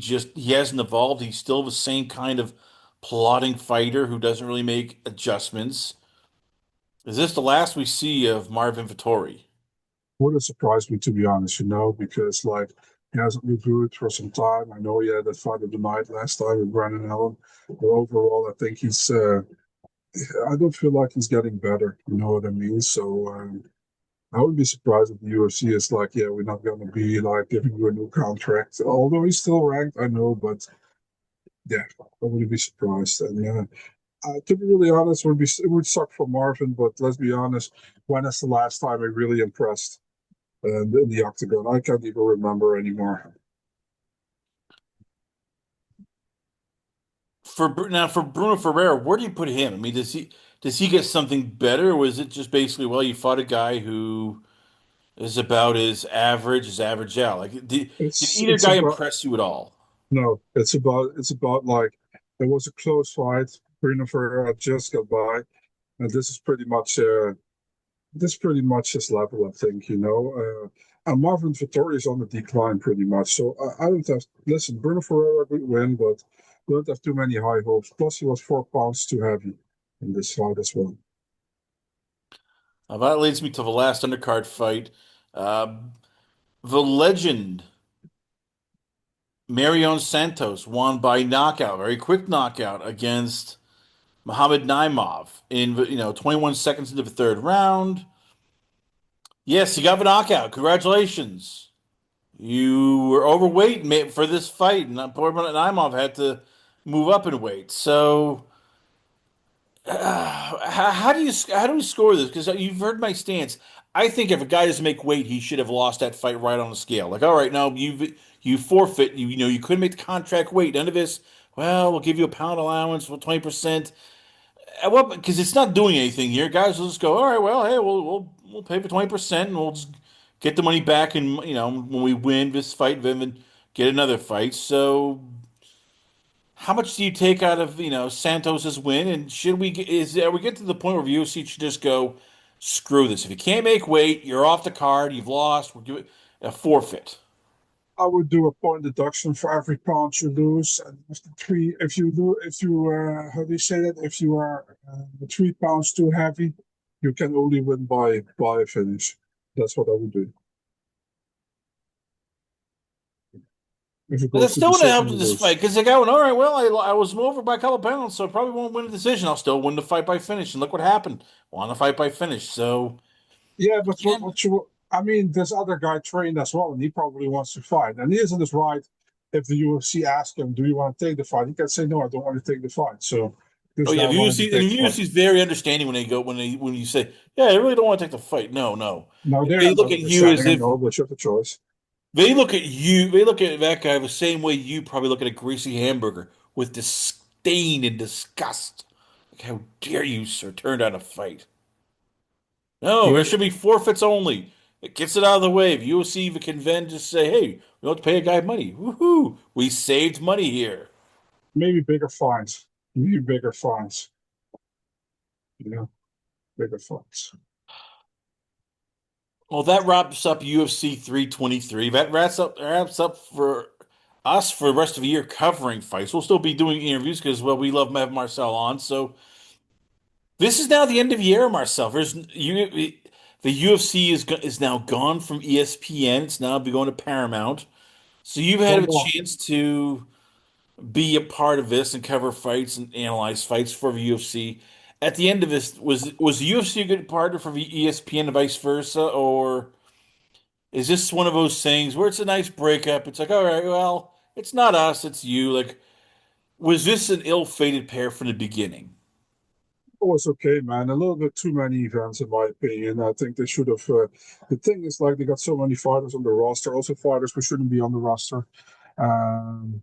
hasn't evolved. He's still the same kind of plodding fighter who doesn't really make adjustments. Is this the last we see of Marvin Vettori? Would have surprised me, to be honest, because like he hasn't reviewed for some time. I know he had that fight of the night last time with Brandon Allen, but overall, I think he's. I don't feel like he's getting better. You know what I mean? So I would be surprised if the UFC is like, yeah, we're not going to be like giving you a new contract. Although he's still ranked, I know, but yeah, I wouldn't be surprised. And to be really honest, it would suck for Marvin, but let's be honest, when is the last time he really impressed in the octagon? I can't even remember anymore. For Bruno Ferreira, where do you put him? I mean, does he get something better, or is it just basically, well, you fought a guy who is about as average out? Like, did It's either it's guy about impress you at all? no, it's about like it was a close fight. Bruno Ferreira just got by, and this is pretty much his level, I think. And Marvin Vittori is on the decline pretty much. So I don't have listen. Bruno Ferreira could win, but don't have too many high hopes. Plus, he was 4 pounds too heavy in this fight as well. That leads me to the last undercard fight. Uh, the legend Marion Santos won by knockout, very quick knockout against Muhammad Naimov in 21 seconds into the third round. Yes, he got the knockout. Congratulations. You were overweight for this fight, and poor Naimov had to move up in weight. So, how do we score this? Because you've heard my stance. I think if a guy doesn't make weight, he should have lost that fight right on the scale. Like, all right, no, you forfeit. You couldn't make the contract weight. None of this. Well, we'll give you a pound allowance for 20%. Well, because it's not doing anything here. Guys will just go, all right, well, hey, we'll pay for 20% and we'll just get the money back and when we win this fight, then get another fight. So how much do you take out of, Santos's win? And should we get, is are we get to the point where the UFC should just go, screw this. If you can't make weight, you're off the card, you've lost, we'll give it a forfeit. I would do a point deduction for every pound you lose, and how do you say that? If you are 3 pounds too heavy, you can only win by a finish. That's what I would do. If it But goes that's to still going to decision, help you with this lose. fight because they're going, all right, well, I was over by a couple pounds, so I probably won't win a decision. I'll still win the fight by finish. And look what happened. Won the fight by finish. So, Yeah, but again, I mean, this other guy trained as well, and he probably wants to fight. And he isn't his right. If the UFC asks him, "Do you want to take the fight?" He can say, "No, I don't want to take the fight." So oh there's yeah, now the going to UFC and take the the fight. UFC is very understanding when you say, yeah, I really don't want to take the fight. No, no. No, they're They not look at you understanding. as I if know, but you have a choice. they look at that guy the same way you probably look at a greasy hamburger with disdain and disgust. Like, how dare you, sir, turn down a fight? No, there Maybe, should be forfeits only. It gets it out of the way. If UFC can then just say, hey, we don't have to pay a guy money. Woohoo! We saved money here. maybe bigger fines. Maybe bigger fines. You know, bigger fines. Well, that wraps up UFC 323. That wraps up for us for the rest of the year covering fights. We'll still be doing interviews because, well, we love to have Marcel on. So this is now the end of the year, Marcel. The UFC is now gone from ESPN. It's now be going to Paramount. So you've had One a more. chance to be a part of this and cover fights and analyze fights for the UFC. At the end of this, was the UFC a good partner for the ESPN and vice versa, or is this one of those things where it's a nice breakup? It's like, all right, well, it's not us, it's you. Like, was this an ill-fated pair from the beginning? was okay, man. A little bit too many events, in my opinion. I think they should have. The thing is, like, they got so many fighters on the roster, also fighters who shouldn't be on the roster. Um,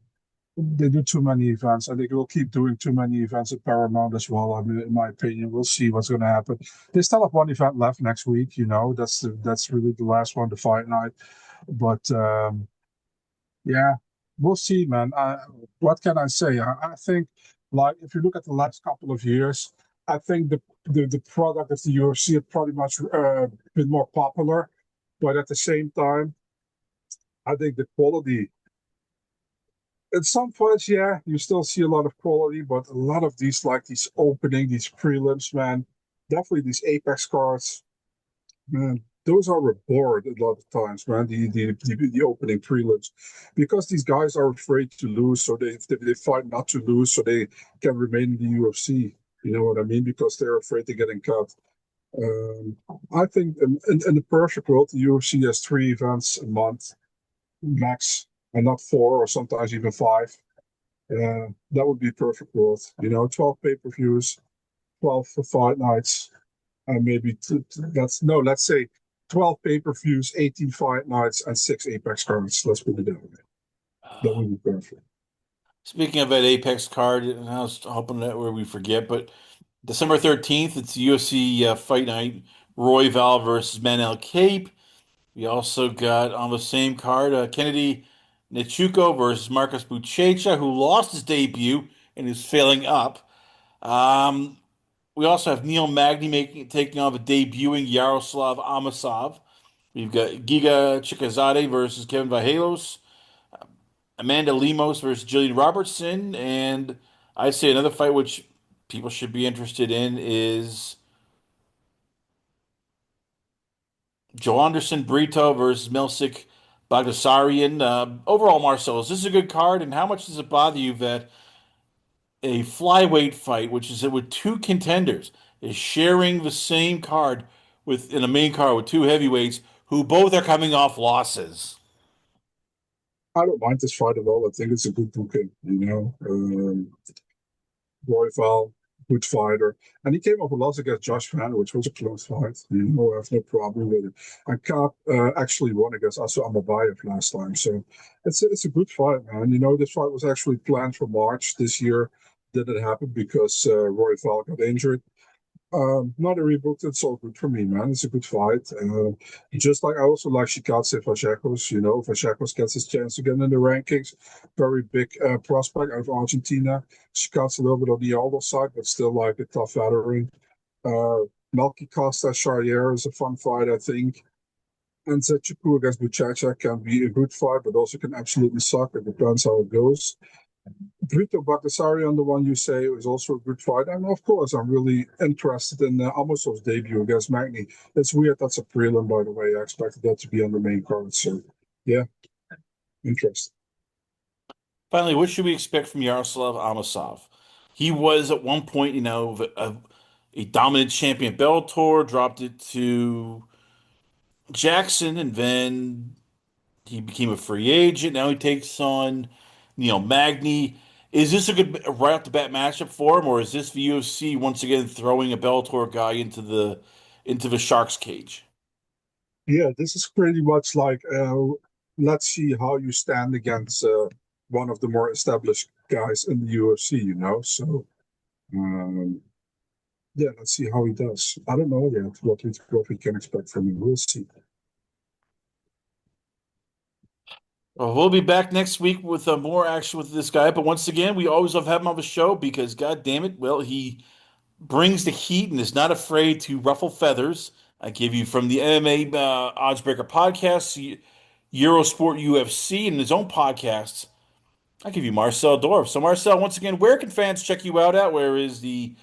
they do too many events. I think we'll keep doing too many events at Paramount as well. I mean, in my opinion, we'll see what's going to happen. They still have one event left next week. That's really the last one, the fight night. But yeah, we'll see, man. What can I say? I think, like, if you look at the last couple of years, I think the product of the UFC had pretty much been more popular, but at the same time, I think the quality in some fights, yeah, you still see a lot of quality, but a lot of these, like these prelims, man, definitely these Apex cards, man, those are a bored a lot of times, man. The opening prelims, because these guys are afraid to lose, so they fight not to lose, so they can remain in the UFC. You know what I mean? Because they're afraid of getting cut. Um, I think in the perfect world, the UFC has 3 events a month max, and not 4 or sometimes even 5. That would be perfect world. 12 pay-per-views, 12 for fight nights, and maybe that's no, let's say 12 pay-per-views, 18 fight nights, and 6 Apex cards. Let's put it that way. That would be perfect. Speaking of that Apex card, and I was hoping that where we forget, but December 13th, it's UFC Fight Night, Royval versus Manel Cape. We also got on the same card Kennedy Nchuko versus Marcus Buchecha, who lost his debut and is failing up. Um, we also have Neil Magny taking on the debuting Yaroslav Amosov. We've got Giga Chikazade versus Kevin Vajelos, Amanda Lemos versus Jillian Robertson, and I'd say another fight which people should be interested in is Joe Anderson Brito versus Milsic Bagdasaryan. Overall, Marcel, is this a good card? And how much does it bother you that a flyweight fight, which is with two contenders, is sharing the same card with in a main card with two heavyweights who both are coming off losses? I don't mind this fight at all. I think it's a good booking. Royval, good fighter. And he came off a loss against Josh Van, which was a close fight. I have no problem with it. And Kaap actually won against Asu Amabayev last time. So it's a good fight, man. This fight was actually planned for March this year. Didn't happen because Royval got injured. Not a reboot. It's all good for me, man. It's a good fight. Just like I also like Shikatse Vacheckos. Vacheckos gets his chance again in the rankings. Very big prospect out of Argentina. Shikatse a little bit on the older side, but still like a tough veteran. Melky Costa Charrier is a fun fight, I think. And Zechiku against Buchacha can be a good fight, but also can absolutely suck. It depends how it goes. Brito Bagdasaryan, the one you say, is also a good fight. And of course, I'm really interested in Amosov's debut against Magny. It's weird that's a prelim, by the way. I expected that to be on the main card. So, yeah, interesting. Finally, what should we expect from Yaroslav Amosov? He was at one point, a dominant champion Bellator, dropped it to Jackson, and then he became a free agent. Now he takes on Neil Magny. Is this a good right off the bat matchup for him, or is this the UFC once again throwing a Bellator guy into the Sharks cage? Yeah, this is pretty much like let's see how you stand against one of the more established guys in the UFC. So, um, yeah, let's see how he does. I don't know yet what we can expect from him. We'll see. Well, we'll be back next week with more action with this guy. But once again, we always love having him on the show because, God damn it, well, he brings the heat and is not afraid to ruffle feathers. I give you from the MMA Oddsbreaker podcast, Eurosport UFC, and his own podcasts. I give you Marcel Dorff. So, Marcel, once again, where can fans check you out at? Where is the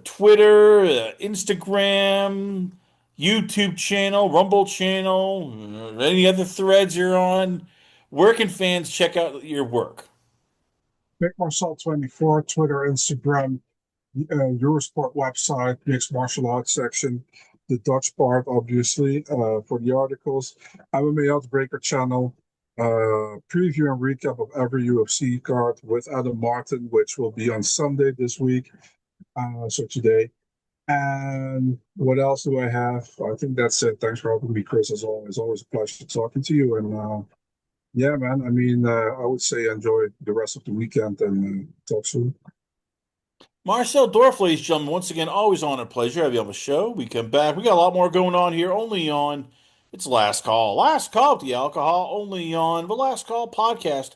Twitter, Instagram, YouTube channel, Rumble channel, any other threads you're on? Where can fans check out your work? Big Marcel 24, Twitter, Instagram, Eurosport website, mixed martial arts section, the Dutch part, obviously, for the articles, MMA Oddsbreaker channel, preview and recap of every UFC card with Adam Martin, which will be on Sunday this week. So today. And what else do I have? I think that's it. Thanks for helping me, Chris. As always, always a pleasure talking to you. And yeah, man. I mean, I would say enjoy the rest of the weekend and talk soon. Marcel Dorff, ladies and gentlemen, once again, always on a pleasure to have you on the show. We come back. We got a lot more going on here, only on it's Last Call. Last Call with the Alcohol, only on the Last Call podcast.com.